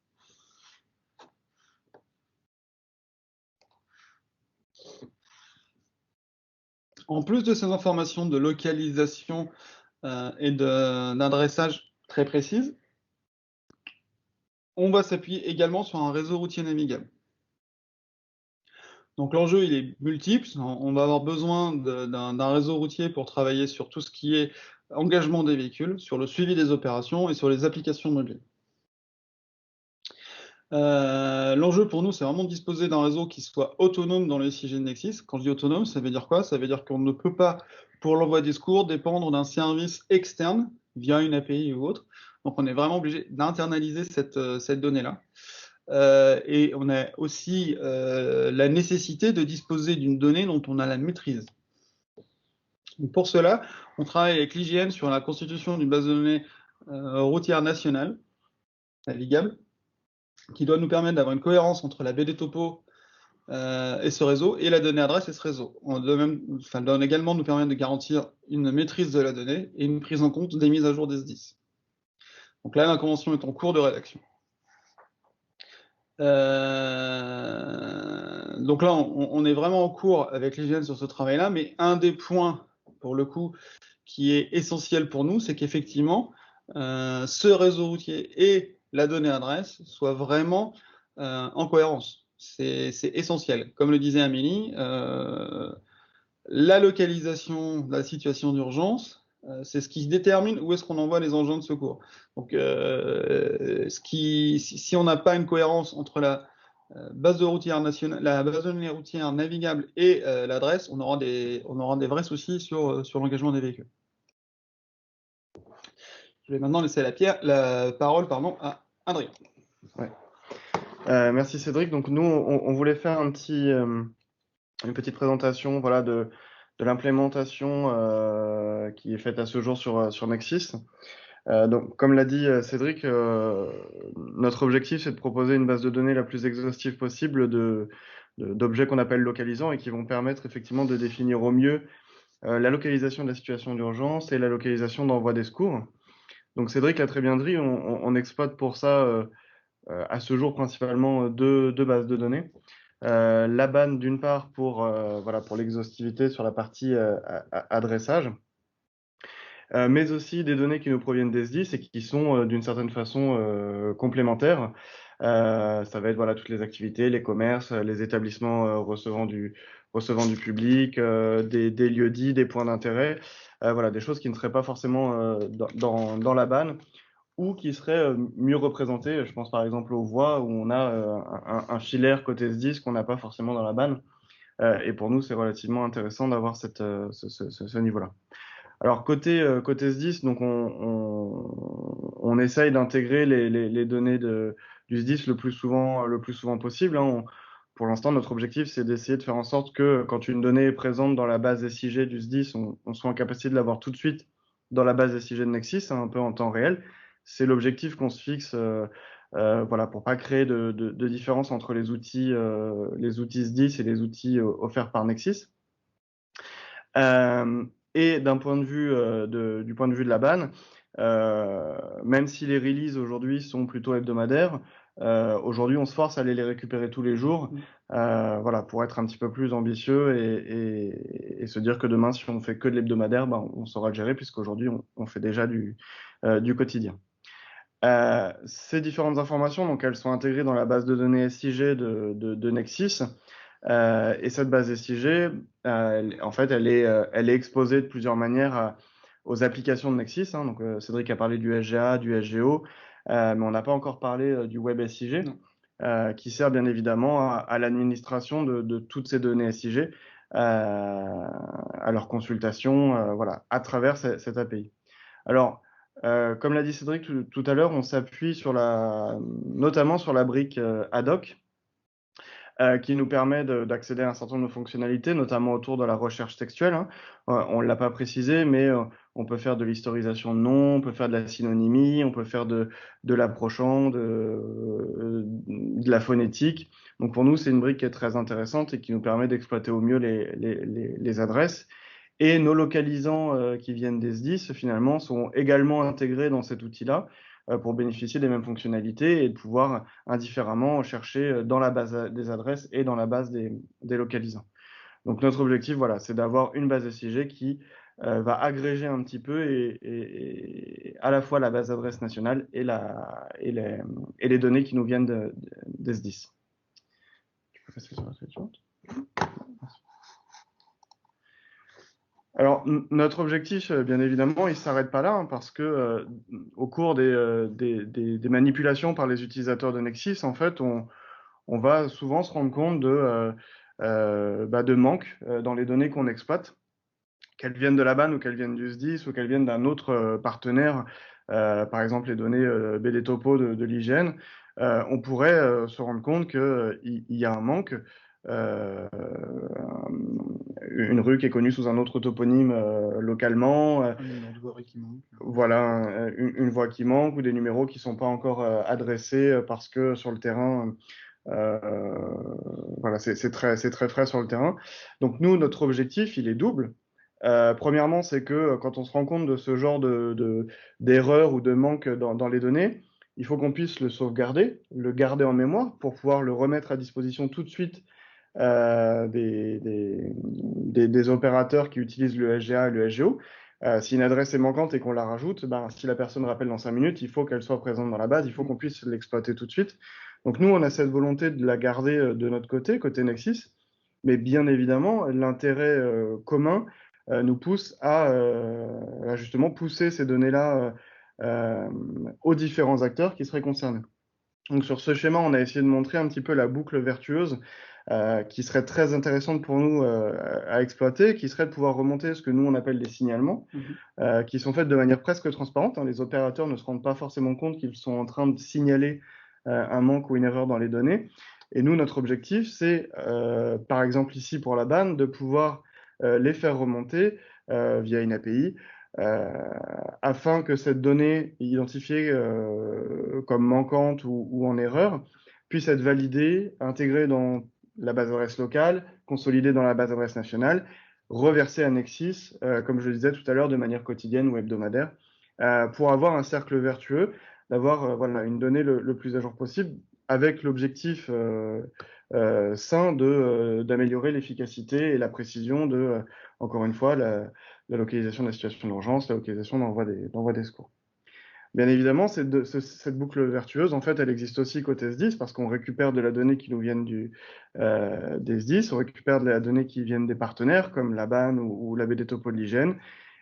En plus de ces informations de localisation et d'adressage très précises, on va s'appuyer également sur un réseau routier navigable. Donc l'enjeu, il est multiple. On va avoir besoin d'un réseau routier pour travailler sur tout ce qui est engagement des véhicules, sur le suivi des opérations et sur les applications mobiles. L'enjeu pour nous, c'est vraiment de disposer d'un réseau qui soit autonome dans le SIG de Nexsys. Quand je dis autonome, ça veut dire quoi? Ça veut dire qu'on ne peut pas, pour l'envoi des secours, dépendre d'un service externe via une API ou autre. Donc on est vraiment obligé d'internaliser cette donnée-là. Et on a aussi la nécessité de disposer d'une donnée dont on a la maîtrise. Donc pour cela, on travaille avec l'IGN sur la constitution d'une base de données routière nationale, navigable, qui doit nous permettre d'avoir une cohérence entre la BD topo et ce réseau, et la donnée adresse et ce réseau. Elle doit également nous permettre de garantir une maîtrise de la donnée et une prise en compte des mises à jour des SDIS. Donc là, la convention est en cours de rédaction. Donc là, on est vraiment en cours avec l'IGN sur ce travail-là, mais un des points, pour le coup, qui est essentiel pour nous, c'est qu'effectivement, ce réseau routier et la donnée adresse soient vraiment en cohérence. C'est essentiel. Comme le disait Amélie, la localisation de la situation d'urgence, c'est ce qui détermine où est-ce qu'on envoie les engins de secours. Donc, si on n'a pas une cohérence entre la base de routière nationale, la base de données routière navigable et l'adresse, on aura des vrais soucis sur l'engagement des véhicules. Je vais maintenant laisser la parole à Adrien. Ouais. Merci Cédric. Donc nous, on voulait faire une petite présentation, voilà, de l'implémentation qui est faite à ce jour sur Nexsys. Donc, comme l'a dit Cédric, notre objectif, c'est de proposer une base de données la plus exhaustive possible d'objets qu'on appelle localisants et qui vont permettre effectivement de définir au mieux la localisation de la situation d'urgence et la localisation d'envoi des secours. Donc, Cédric l'a très bien dit, on exploite pour ça à ce jour principalement deux bases de données. La BAN d'une part pour l'exhaustivité sur la partie adressage, mais aussi des données qui nous proviennent des SDIS et qui sont d'une certaine façon complémentaires. Ça va être toutes les activités, les commerces, les établissements recevant du public, des lieux dits, des points d'intérêt, des choses qui ne seraient pas forcément dans la BAN ou qui seraient mieux représentées. Je pense par exemple aux voies où on a un filaire côté SDIS qu'on n'a pas forcément dans la BAN. Et pour nous, c'est relativement intéressant d'avoir ce niveau-là. Alors côté SDIS, donc on essaye d'intégrer les données du SDIS le plus souvent possible, hein. Pour l'instant, notre objectif, c'est d'essayer de faire en sorte que quand une donnée est présente dans la base SIG du SDIS, on soit en capacité de l'avoir tout de suite dans la base SIG de Nexsys, hein, un peu en temps réel. C'est l'objectif qu'on se fixe pour pas créer de différence entre les outils SDIS et les outils offerts par Nexsys. Et d'un point de vue du point de vue de la BAN, même si les releases aujourd'hui sont plutôt hebdomadaires, aujourd'hui on se force à aller les récupérer tous les jours, pour être un petit peu plus ambitieux et se dire que demain, si on fait que de l'hebdomadaire, on saura le gérer puisqu'aujourd'hui on fait déjà du quotidien. Ces différentes informations, donc elles sont intégrées dans la base de données SIG de Nexsys. Et cette base SIG, en fait, elle est exposée de plusieurs manières aux applications de Nexsys, hein. Donc, Cédric a parlé du SGA, du SGO, mais on n'a pas encore parlé du Web SIG, qui sert bien évidemment à l'administration de toutes ces données SIG, à leur consultation, à travers cette API. Alors, comme l'a dit Cédric tout à l'heure, on s'appuie notamment sur la brique ad hoc, qui nous permet d'accéder à un certain nombre de fonctionnalités, notamment autour de la recherche textuelle, hein. On ne l'a pas précisé, mais on peut faire de l'historisation de noms, on peut faire de la synonymie, on peut faire de l'approchant, de la phonétique. Donc pour nous, c'est une brique qui est très intéressante et qui nous permet d'exploiter au mieux les adresses. Et nos localisants qui viennent des SDIS, finalement, sont également intégrés dans cet outil-là pour bénéficier des mêmes fonctionnalités et de pouvoir indifféremment chercher dans la base des adresses et dans la base des localisants. Donc notre objectif, voilà, c'est d'avoir une base SIG qui va agréger un petit peu et à la fois la base adresse nationale et les données qui nous viennent des SDIS. Je peux passer sur la slide suivante. Alors, notre objectif, bien évidemment, il ne s'arrête pas là, hein, parce que au cours des manipulations par les utilisateurs de Nexis, en fait, on va souvent se rendre compte de manques dans les données qu'on exploite, qu'elles viennent de la BAN ou qu'elles viennent du SDIS ou qu'elles viennent d'un autre partenaire, par exemple les données BD Topo de l'IGN. On pourrait se rendre compte qu'il y a un manque. Une rue qui est connue sous un autre toponyme localement. Un numéro de voie qui manque. Voilà, une voie qui manque ou des numéros qui ne sont pas encore adressés parce que sur le terrain, voilà, c'est très frais sur le terrain. Donc nous, notre objectif, il est double. Premièrement, c'est que quand on se rend compte de ce genre d'erreurs ou de manque dans les données, il faut qu'on puisse le sauvegarder, le garder en mémoire pour pouvoir le remettre à disposition tout de suite des opérateurs qui utilisent le SGA et le SGO. Si une adresse est manquante et qu'on la rajoute, si la personne rappelle dans 5 minutes, il faut qu'elle soit présente dans la base, il faut qu'on puisse l'exploiter tout de suite. Donc nous, on a cette volonté de la garder de notre côté Nexis, mais bien évidemment, l'intérêt commun nous pousse à justement pousser ces données-là aux différents acteurs qui seraient concernés. Donc sur ce schéma, on a essayé de montrer un petit peu la boucle vertueuse qui serait très intéressante pour nous à exploiter, qui serait de pouvoir remonter ce que nous on appelle des signalements, qui sont faits de manière presque transparente. Les opérateurs ne se rendent pas forcément compte qu'ils sont en train de signaler un manque ou une erreur dans les données. Et nous, notre objectif, c'est, par exemple ici pour la BAN, de pouvoir les faire remonter via une API, afin que cette donnée identifiée comme manquante ou en erreur puisse être validée, intégrée dans la base adresse locale, consolidée dans la base adresse nationale, reversée à Nexis, comme je le disais tout à l'heure, de manière quotidienne ou hebdomadaire, pour avoir un cercle vertueux, d'avoir voilà, une donnée le plus à jour possible, avec l'objectif sain d'améliorer l'efficacité et la précision de, encore une fois, la localisation de la situation d'urgence, la localisation d'envoi des secours. Bien évidemment, cette boucle vertueuse, en fait, elle existe aussi côté SDIS parce qu'on récupère de la donnée qui nous viennent des SDIS, on récupère de la donnée qui viennent des partenaires comme la BAN ou la BD Topo de l'IGN.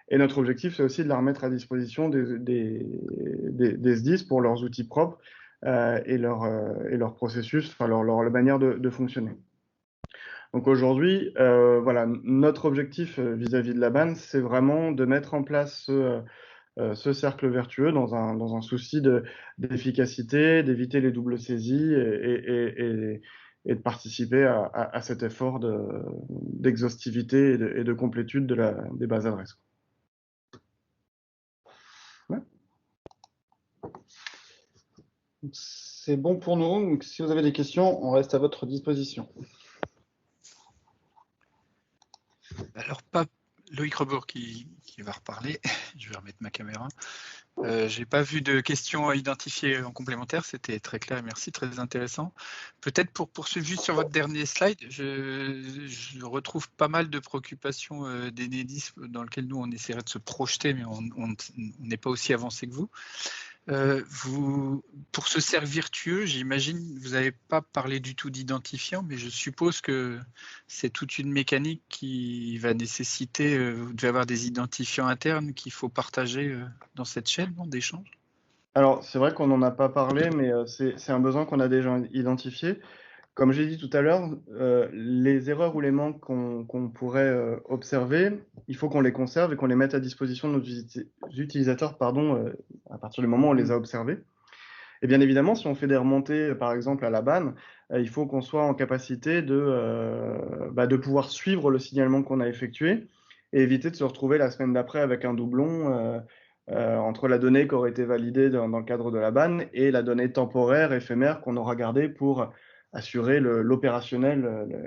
Et notre objectif, c'est aussi de la remettre à disposition des SDIS pour leurs outils propres et leur processus, enfin leur manière de fonctionner. Donc aujourd'hui, voilà, notre objectif vis-à-vis de la BAN, c'est vraiment de mettre en place ce cercle vertueux dans un souci d'efficacité, d'éviter les doubles saisies et de participer à cet effort d'exhaustivité et de complétude des bases adresses. Ouais. C'est bon pour nous. Donc, si vous avez des questions, on reste à votre disposition. Alors, pas Loïc Rebourg qui va reparler. Je vais remettre ma caméra. Je n'ai pas vu de questions à identifier en complémentaire. C'était très clair, merci, très intéressant. Peut-être pour poursuivre juste sur votre dernier slide, je retrouve pas mal de préoccupations d'Enedis dans lesquelles nous, on essaierait de se projeter, mais on n'est pas aussi avancé que vous. Pour ce cercle vertueux, j'imagine, vous n'avez pas parlé du tout d'identifiant, mais je suppose que c'est toute une mécanique qui va nécessiter, vous devez avoir des identifiants internes qu'il faut partager dans cette chaîne d'échange. Alors, c'est vrai qu'on n'en a pas parlé, mais c'est un besoin qu'on a déjà identifié. Comme j'ai dit tout à l'heure, les erreurs ou les manques qu'on pourrait observer, il faut qu'on les conserve et qu'on les mette à disposition de nos utilisateurs à partir du moment où on les a observés. Et bien évidemment, si on fait des remontées, par exemple à la BAN, il faut qu'on soit en capacité de pouvoir suivre le signalement qu'on a effectué et éviter de se retrouver la semaine d'après avec un doublon entre la donnée qui aurait été validée dans le cadre de la BAN et la donnée temporaire, éphémère qu'on aura gardée pour assurer l'opérationnel,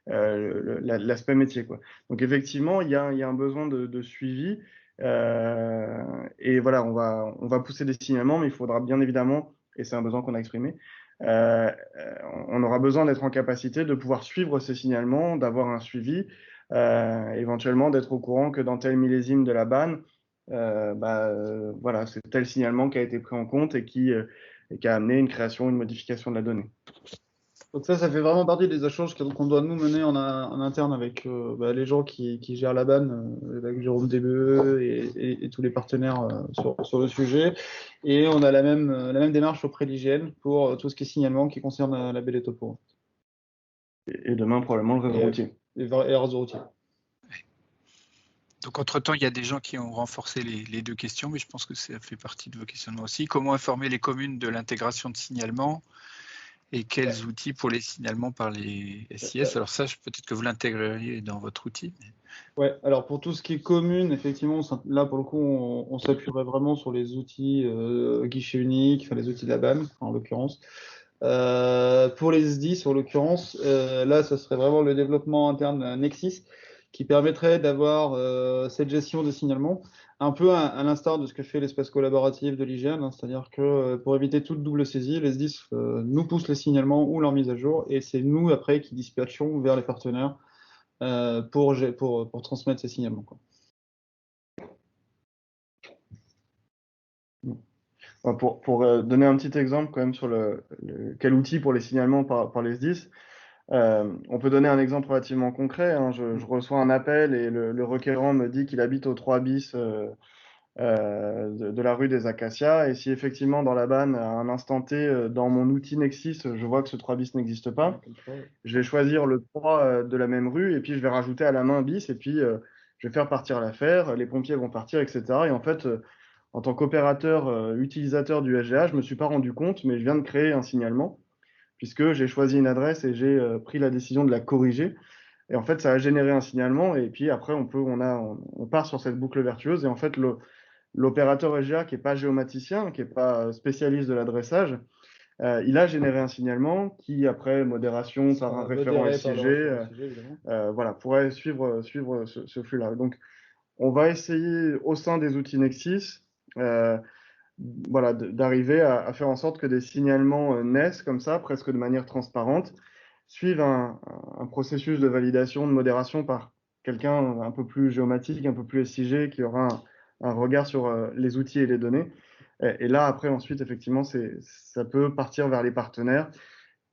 l'aspect métier, quoi. Donc effectivement, il y a un besoin de suivi. Et voilà, on va pousser des signalements, mais il faudra bien évidemment, et c'est un besoin qu'on a exprimé, on aura besoin d'être en capacité de pouvoir suivre ces signalements, d'avoir un suivi, éventuellement d'être au courant que dans tel millésime de la BAN, voilà, c'est tel signalement qui a été pris en compte et qui a amené une création, une modification de la donnée. Donc ça fait vraiment partie des échanges qu'on doit nous mener en interne avec les gens qui gèrent la BAN, avec Jérôme DBE et tous les partenaires sur le sujet. Et on a la même démarche auprès de l'IGN pour tout ce qui est signalement qui concerne la baie des topos. Et demain, probablement, le réseau routier. Et le réseau routier. Donc, entre-temps, il y a des gens qui ont renforcé les deux questions, mais je pense que ça fait partie de vos questionnements aussi. Comment informer les communes de l'intégration de signalements et quels outils pour les signalements par les SIS? Alors ça, peut-être que vous l'intégreriez dans votre outil. Ouais, alors pour tout ce qui est commune, effectivement, là pour le coup, on s'appuierait vraiment sur les outils guichet unique, enfin les outils de la BAN en l'occurrence. Pour les SDIS, en l'occurrence, là, ce serait vraiment le développement interne Nexis qui permettrait d'avoir cette gestion des signalements, un peu à l'instar de ce que fait l'espace collaboratif de l'IGN, hein, c'est-à-dire que pour éviter toute double saisie, les SDIS nous poussent les signalements ou leur mise à jour, et c'est nous après qui dispatchons vers les partenaires pour transmettre ces signalements, quoi. Pour donner un petit exemple quand même sur quel outil pour les signalements par les SDIS, on peut donner un exemple relativement concret, hein. Je reçois un appel et le requérant me dit qu'il habite au 3 bis de la rue des Acacias, et si effectivement dans la BAN, à un instant T, dans mon outil Nexis, je vois que ce 3 bis n'existe pas, je vais choisir le 3 de la même rue, et puis je vais rajouter à la main bis, et puis je vais faire partir l'affaire, les pompiers vont partir, etc. Et en fait, en tant qu'opérateur utilisateur du SGA, je ne me suis pas rendu compte, mais je viens de créer un signalement, puisque j'ai choisi une adresse et j'ai pris la décision de la corriger. Et en fait, ça a généré un signalement, et puis après, on part sur cette boucle vertueuse, et en fait, l'opérateur SGA, qui n'est pas géomaticien, qui n'est pas spécialiste de l'adressage, il a généré un signalement qui, après modération par un référent SIG, voilà, pourrait suivre ce flux-là. Donc, on va essayer au sein des outils Nexis voilà, d'arriver à faire en sorte que des signalements naissent comme ça, presque de manière transparente, suivent un processus de validation, de modération par quelqu'un un peu plus géomatique, un peu plus SIG, qui aura un regard sur les outils et les données. Et là, après, ensuite, effectivement, ça peut partir vers les partenaires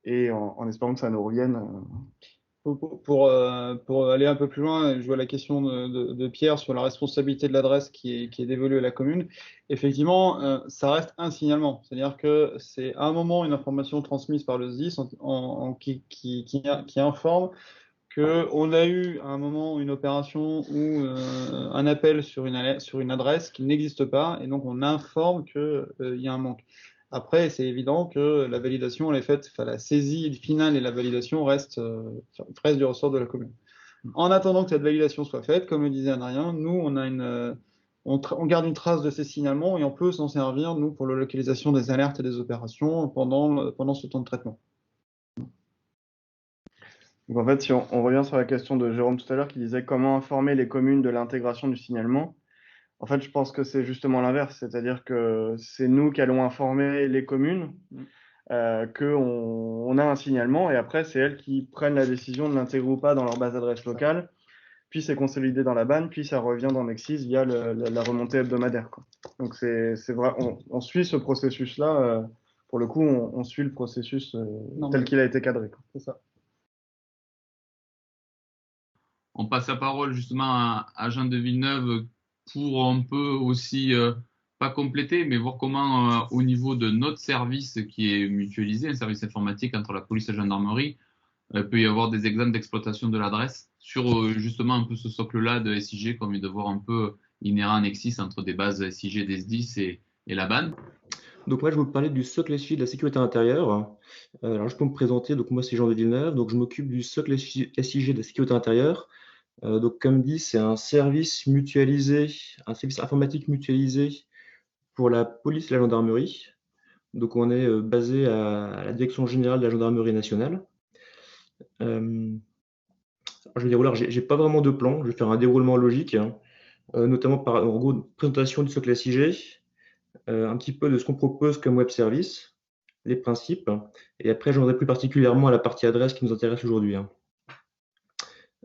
et en espérant que ça nous revienne. Pour aller un peu plus loin, je vois la question de Pierre sur la responsabilité de l'adresse qui est dévolue à la commune. Effectivement, ça reste un signalement. C'est-à-dire que c'est à un moment une information transmise par le SDIS qui informe qu'on a eu à un moment une opération ou un appel sur une adresse qui n'existe pas, et donc on informe qu'il y a un manque. Après, c'est évident que la validation, elle est faite, enfin, la saisie finale et la validation restent du ressort de la commune. En attendant que cette validation soit faite, comme le disait Adrien, nous, on garde une trace de ces signalements et on peut s'en servir, nous, pour la localisation des alertes et des opérations pendant ce temps de traitement. Donc en fait, si on revient sur la question de Jérôme tout à l'heure qui disait comment informer les communes de l'intégration du signalement, en fait, je pense que c'est justement l'inverse, c'est-à-dire que c'est nous qui allons informer les communes qu'on a un signalement, et après, c'est elles qui prennent la décision de l'intégrer ou pas dans leur base d'adresse locale, puis c'est consolidé dans la BAN, puis ça revient dans Nexis via la remontée hebdomadaire, quoi. Donc c'est vrai, on suit ce processus-là, pour le coup, on suit le processus tel qu'il a été cadré, quoi. C'est ça. On passe la parole justement à Jean de Villeneuve pour un peu aussi, pas compléter, mais voir comment au niveau de notre service qui est mutualisé, un service informatique entre la police et la gendarmerie, peut y avoir des exemples d'exploitation de l'adresse sur justement un peu ce socle-là de SIG qu'on vient de voir un peu inhérent à Nexis entre des bases SIG des SDIS et la BAN. Donc moi je vais vous parler du socle SIG de la sécurité intérieure. Alors je peux me présenter, donc moi c'est Jean de Villeneuve, donc je m'occupe du socle SIG de la sécurité intérieure. Donc, comme dit, c'est un service mutualisé, un service informatique mutualisé pour la police et la gendarmerie. Donc, on est basé à la Direction générale de la gendarmerie nationale. Je vais dérouler. Alors, j'ai pas vraiment de plan. Je vais faire un déroulement logique, hein, notamment par en gros, une présentation du socle SIG, un petit peu de ce qu'on propose comme web service, les principes, et après, je viendrai plus particulièrement à la partie adresse qui nous intéresse aujourd'hui, hein.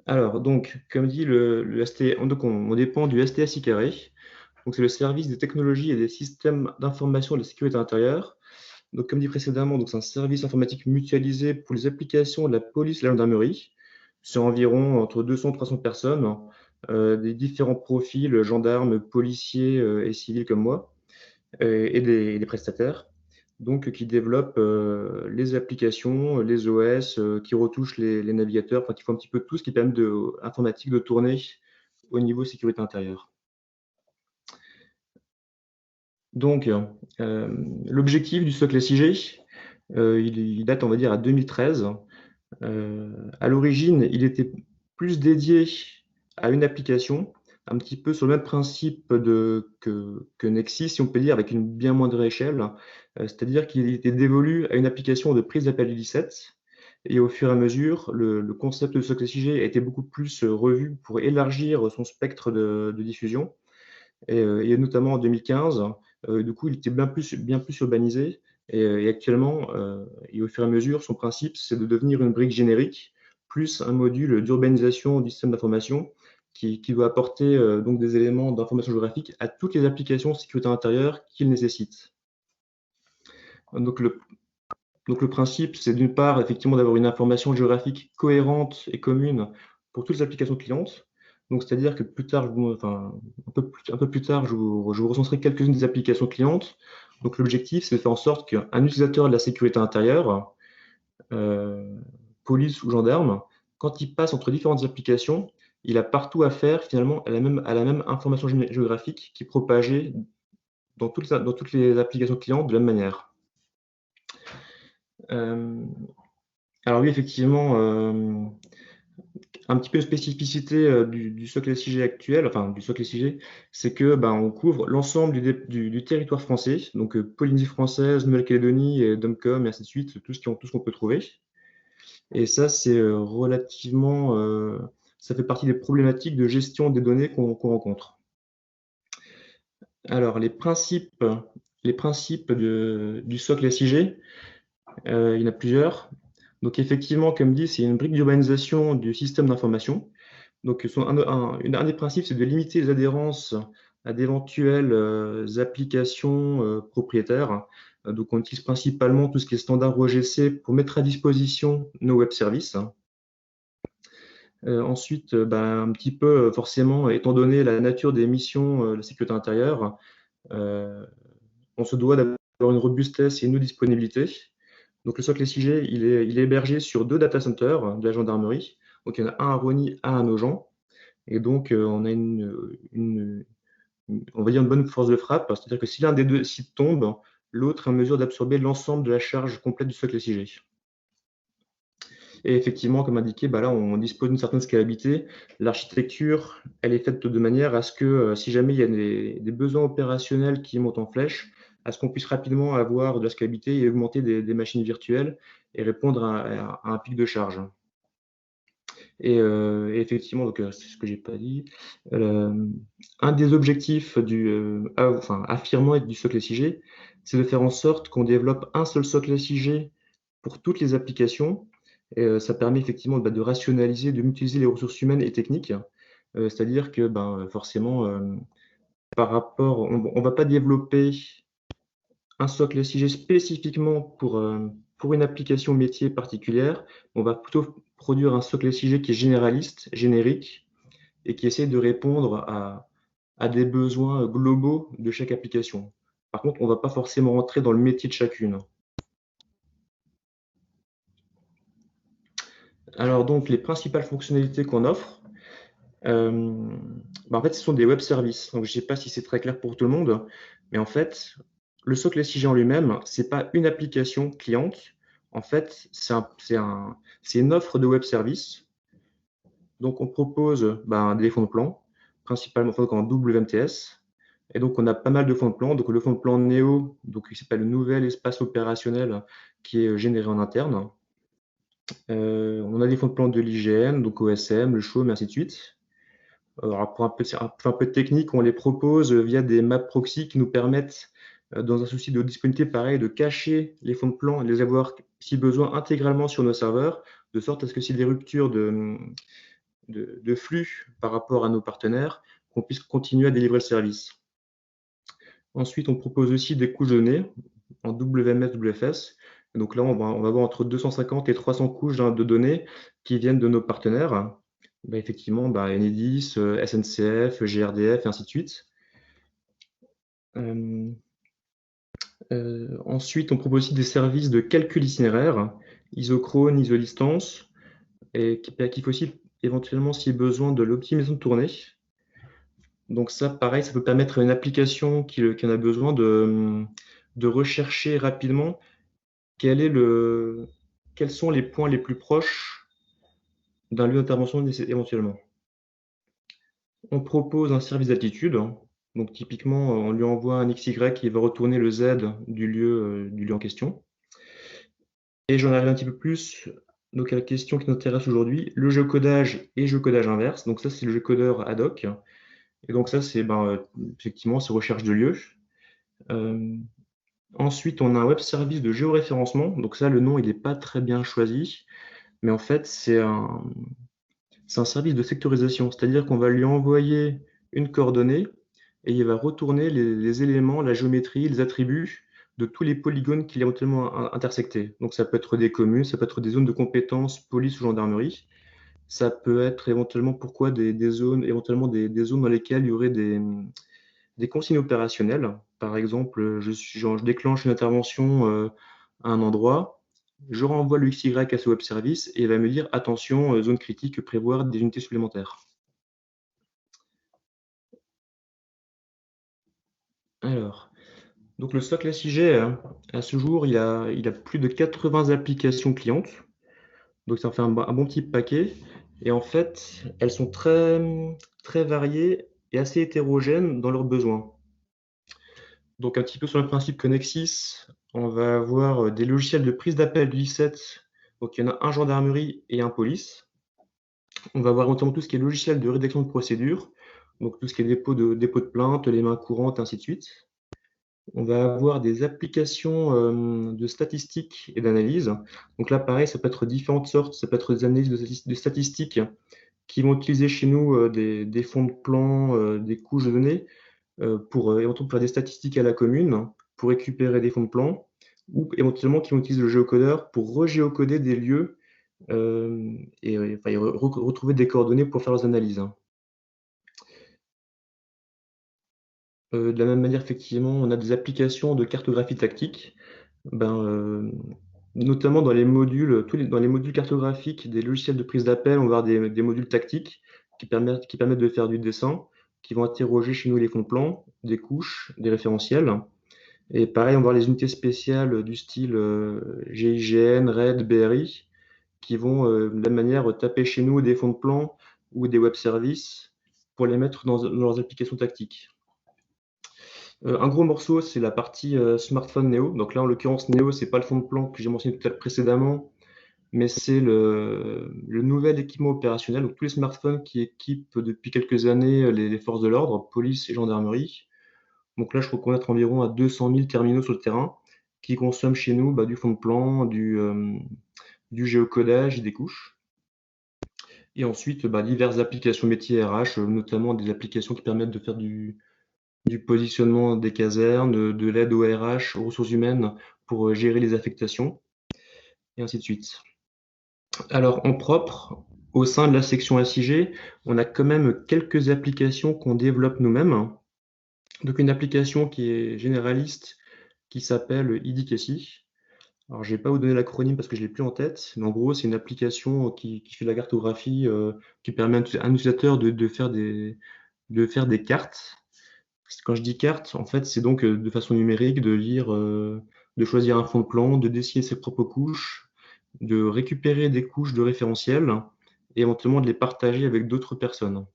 Alors, donc, comme dit, le ST, donc on dépend du STSI carré. Donc, c'est le service des technologies et des systèmes d'information de la sécurité intérieure. Donc, comme dit précédemment, c'est un service informatique mutualisé pour les applications de la police et la gendarmerie. C'est environ entre 200 et 300 personnes, des différents profils, gendarmes, policiers et civils comme moi, et des prestataires, donc qui développent les applications, les OS, qui retouchent les navigateurs, enfin qui font un petit peu tout ce qui permet informatique de tourner au niveau sécurité intérieure. Donc, l'objectif du socle SIG, il date, on va dire, à 2013. À l'origine, il était plus dédié à une application, un petit peu sur le même principe que Nexis, si on peut dire, avec une bien moindre échelle. C'est-à-dire qu'il était dévolu à une application de prise d'appel Ulysse. Et au fur et à mesure, le concept de socle SIG a été beaucoup plus revu pour élargir son spectre de diffusion. Et notamment en 2015, du coup, il était bien plus urbanisé. Et actuellement, et au fur et à mesure, son principe, c'est de devenir une brique générique, plus un module d'urbanisation du système d'information qui doit apporter donc des éléments d'information géographique à toutes les applications de sécurité intérieure qu'il nécessite. Donc le principe, c'est d'une part, effectivement, d'avoir une information géographique cohérente et commune pour toutes les applications clientes. Donc, c'est-à-dire que plus tard, un peu plus tard, je vous recenserai quelques-unes des applications clientes. Donc, l'objectif, c'est de faire en sorte qu'un utilisateur de la sécurité intérieure, police ou gendarme, quand il passe entre différentes applications, il a partout affaire finalement à la même information géographique qui est propagée dans toutes les applications clientes de la même manière. Alors oui, effectivement, un petit peu de spécificité du socle SIG actuel, enfin du socle SIG, c'est que on couvre l'ensemble du territoire français, donc Polynésie française, Nouvelle-Calédonie, et DOMCOM, et ainsi de suite, tout ce qu'on peut trouver. Et ça, c'est relativement, ça fait partie des problématiques de gestion des données qu'on rencontre. Alors, les principes du socle SIG, il y en a plusieurs. Donc effectivement, comme dit, c'est une brique d'urbanisation du système d'information. Donc un des principes, c'est de limiter les adhérences à d'éventuelles applications propriétaires. Donc on utilise principalement tout ce qui est standard OGC pour mettre à disposition nos web services. Ensuite, un petit peu forcément, étant donné la nature des missions de la sécurité intérieure, on se doit d'avoir une robustesse et une disponibilité. Donc le socle SIG, il est hébergé sur 2 data centers de la gendarmerie. Donc il y en a un à Rosny, un à Nogent. Et donc on a on va dire une bonne force de frappe, c'est-à-dire que si l'un des deux sites tombe, l'autre est en mesure d'absorber l'ensemble de la charge complète du socle SIG. Et effectivement, comme indiqué, là on dispose d'une certaine scalabilité. L'architecture, elle est faite de manière à ce que si jamais il y a des besoins opérationnels qui montent en flèche, à ce qu'on puisse rapidement avoir de la scalabilité et augmenter des machines virtuelles et répondre à un pic de charge. Et effectivement, donc c'est ce que j'ai pas dit. Un des objectifs affirmant du socle SIG, c'est de faire en sorte qu'on développe un seul socle SIG pour toutes les applications. Et ça permet effectivement de rationaliser, de mutualiser les ressources humaines et techniques. C'est-à-dire que forcément, par rapport, on ne va pas développer un socle SIG spécifiquement pour une application métier particulière. On va plutôt produire un socle SIG qui est généraliste, générique, et qui essaie de répondre à des besoins globaux de chaque application. Par contre, on ne va pas forcément rentrer dans le métier de chacune. Alors donc, les principales fonctionnalités qu'on offre, en fait, ce sont des web services. Donc, je ne sais pas si c'est très clair pour tout le monde, mais en fait, le socle SIG en lui-même, ce n'est pas une application cliente. En fait, c'est une offre de web service Donc, on propose des fonds de plan, principalement en WMTS. Et donc, on a pas mal de fonds de plan. Donc, le fonds de plan NEO, donc, qui s'appelle le nouvel espace opérationnel, qui est généré en interne. On a des fonds de plan de l'IGN, donc OSM, le CHOM, et ainsi de suite. Alors, pour un peu de technique, on les propose via des maps proxy qui nous permettent, dans un souci de disponibilité pareil, de cacher les fonds de plan et de les avoir, si besoin, intégralement sur nos serveurs, de sorte à ce que si des ruptures de flux par rapport à nos partenaires, qu'on puisse continuer à délivrer le service. Ensuite, on propose aussi des couches de données en WMS, WFS. Donc là, on va avoir entre 250 et 300 couches de données qui viennent de nos partenaires. Effectivement, Enedis, SNCF, GRDF, et ainsi de suite. Ensuite, on propose aussi des services de calcul itinéraire, isochrone, isolistance, et qui fait aussi éventuellement, si besoin, de l'optimisation de tournée. Donc ça, pareil, ça peut permettre à une application qui en a besoin de rechercher rapidement quels sont les points les plus proches d'un lieu d'intervention éventuellement. On propose un service d'altitude. Donc typiquement, on lui envoie un XY qui va retourner le Z du lieu en question. Et j'en arrive un petit peu plus donc à la question qui nous intéresse aujourd'hui, le géocodage et géocodage inverse. Donc ça, c'est le géocodeur ad hoc. Et donc ça, c'est effectivement, c'est recherche de lieux. Ensuite, on a un web service de géoréférencement. Donc ça, le nom, il n'est pas très bien choisi. Mais en fait, c'est un service de sectorisation. C'est-à-dire qu'on va lui envoyer une coordonnée et il va retourner les éléments, la géométrie, les attributs de tous les polygones qu'il est éventuellement intersectés. Donc ça peut être des communes, ça peut être des zones de compétences, police ou gendarmerie. Ça peut être éventuellement des zones, éventuellement des zones dans lesquelles il y aurait des consignes opérationnelles. Par exemple, je déclenche une intervention à un endroit, je renvoie le XY à ce web service et il va me dire attention, zone critique, prévoir des unités supplémentaires. Alors, donc le socle SIG, à ce jour, il a plus de 80 applications clientes. Donc ça en fait un bon petit paquet. Et en fait, elles sont très, très variées et assez hétérogènes dans leurs besoins. Donc un petit peu sur le principe que Nexis, on va avoir des logiciels de prise d'appel du 17. Donc il y en a un gendarmerie et un police. On va avoir notamment tout ce qui est logiciel de rédaction de procédure, donc tout ce qui est dépôt de plainte, les mains courantes, ainsi de suite. On va avoir des applications de statistiques et d'analyse. Donc là, pareil, ça peut être différentes sortes. Ça peut être des analyses de statistiques qui vont utiliser chez nous des fonds de plan, des couches de données pour éventuellement faire des statistiques à la commune, pour récupérer des fonds de plan, ou éventuellement qui vont utiliser le géocodeur pour regéocoder des lieux et retrouver des coordonnées pour faire leurs analyses. De la même manière, effectivement, on a des applications de cartographie tactique, notamment dans les modules, dans les modules cartographiques des logiciels de prise d'appel, on va avoir des modules tactiques qui permettent de faire du dessin, qui vont interroger chez nous les fonds de plan, des couches, des référentiels. Et pareil, on va avoir les unités spéciales du style GIGN, RAID, BRI, qui vont de la même manière taper chez nous des fonds de plan ou des web services pour les mettre dans leurs applications tactiques. Un gros morceau, c'est la partie smartphone Neo. Donc là, en l'occurrence, Neo, c'est pas le fond de plan que j'ai mentionné tout à l'heure précédemment, mais c'est le nouvel équipement opérationnel. Donc tous les smartphones qui équipent depuis quelques années les forces de l'ordre, police et gendarmerie. Donc là, je crois qu'on va être environ à 200 000 terminaux sur le terrain qui consomment chez nous du fond de plan, du géocodage et des couches. Et ensuite, diverses applications métiers RH, notamment des applications qui permettent de faire du positionnement des casernes, de l'aide au RH, aux ressources humaines pour gérer les affectations, et ainsi de suite. Alors, en propre, au sein de la section SIG, on a quand même quelques applications qu'on développe nous-mêmes. Donc, une application qui est généraliste, qui s'appelle IDICACI. Alors, je ne vais pas vous donner l'acronyme parce que je ne l'ai plus en tête, mais en gros, c'est une application qui fait de la cartographie, qui permet à un utilisateur de faire des cartes. Quand je dis carte, en fait, c'est donc de façon numérique de lire, de choisir un fond de plan, de dessiner ses propres couches, de récupérer des couches de référentiel et éventuellement de les partager avec d'autres personnes.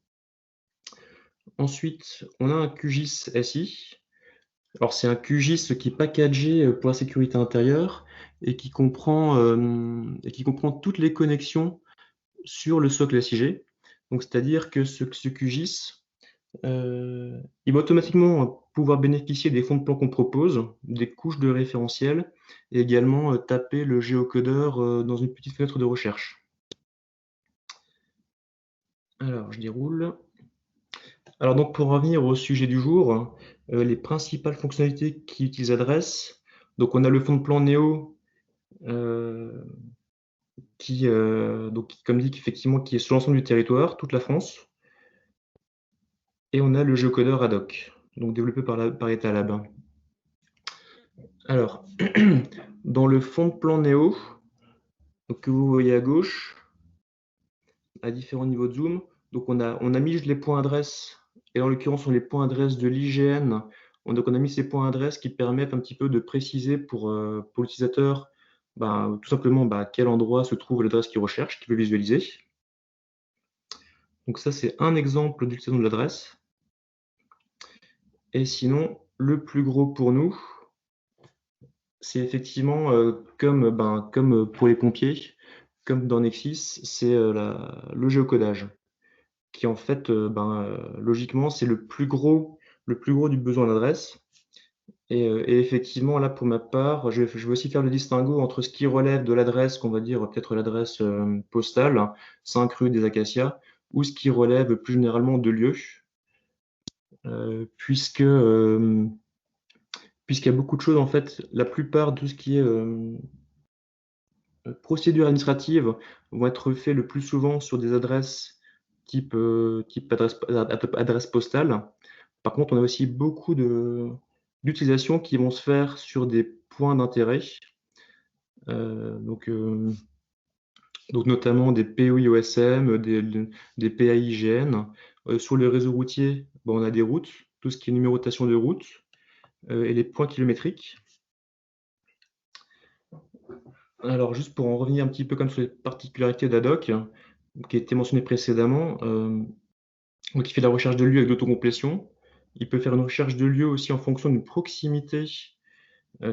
Ensuite, on a un QGIS SI. Alors, c'est un QGIS qui est packagé pour la sécurité intérieure et qui comprend toutes les connexions sur le socle SIG. Donc, c'est-à-dire que ce QGIS, il va automatiquement pouvoir bénéficier des fonds de plan qu'on propose, des couches de référentiel, et également taper le géocodeur dans une petite fenêtre de recherche. Alors, je déroule. Alors, donc, pour revenir au sujet du jour, les principales fonctionnalités qui utilisent Adresse. Donc, on a le fond de plan Neo, donc, comme dit, effectivement, qui est sur l'ensemble du territoire, toute la France. Et on a le géocodeur ad hoc, donc développé par Etalab. Alors, dans le fond de plan Neo, donc, que vous voyez à gauche, à différents niveaux de zoom, donc on a mis les points adresses, et en l'occurrence sur les points adresses de l'IGN, donc on a mis ces points adresses qui permettent un petit peu de préciser pour l'utilisateur tout simplement à quel endroit se trouve l'adresse qu'il recherche, qu'il veut visualiser. Donc ça, c'est un exemple d'utilisation de l'adresse. Et sinon, le plus gros pour nous, c'est effectivement comme pour les pompiers, comme dans Nexis, c'est le géocodage, qui en fait, logiquement, c'est le plus gros du besoin d'adresse. Et effectivement, là, pour ma part, je vais aussi faire le distinguo entre ce qui relève de l'adresse, qu'on va dire peut-être l'adresse postale, 5 rue des Acacias, ou ce qui relève plus généralement de lieux, puisqu'il y a beaucoup de choses, en fait, la plupart de tout ce qui est procédures administratives vont être faites le plus souvent sur des adresses type adresse postale. Par contre, on a aussi beaucoup d'utilisations qui vont se faire sur des points d'intérêt, donc notamment des POI-OSM, des PAI-IGN. Sur le réseau routier, on a des routes, tout ce qui est numérotation de routes, et les points kilométriques. Alors, juste pour en revenir un petit peu comme sur les particularités d'Ad-Hoc, qui a été mentionné précédemment, donc il fait la recherche de lieux avec d'autocomplétion. Il peut faire une recherche de lieux aussi en fonction d'une proximité par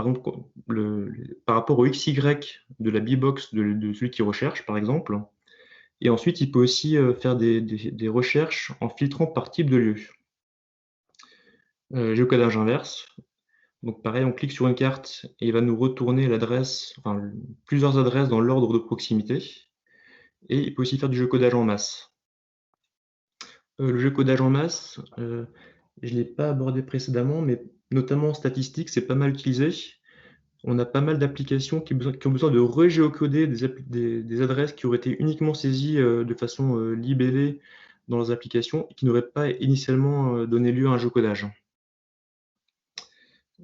exemple, par rapport au XY de la B-box de celui qui recherche, par exemple. Et ensuite, il peut aussi faire des recherches en filtrant par type de lieu. Géocodage inverse. Donc pareil, on clique sur une carte et il va nous retourner l'adresse, enfin plusieurs adresses dans l'ordre de proximité. Et il peut aussi faire du géocodage en masse. Le géocodage en masse, je ne l'ai pas abordé précédemment, mais notamment en statistique, c'est pas mal utilisé. On a pas mal d'applications qui ont besoin de regéocoder des adresses qui auraient été uniquement saisies de façon libellée dans leurs applications et qui n'auraient pas initialement donné lieu à un géocodage.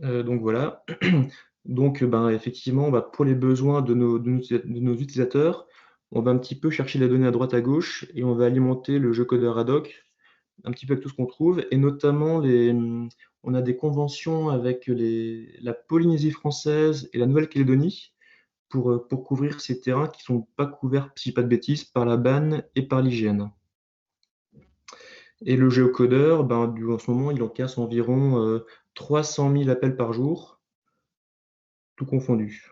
Donc voilà. Donc effectivement, pour les besoins de nos utilisateurs, on va un petit peu chercher les données à droite à gauche et on va alimenter le géocodeur ad hoc un petit peu avec tout ce qu'on trouve, et notamment on a des conventions avec la Polynésie française et la Nouvelle-Calédonie pour couvrir ces terrains qui ne sont pas couverts, si pas de bêtises, par la BAN et par l'IGN. Et le géocodeur, en ce moment, il encaisse environ 300 000 appels par jour, tout confondu.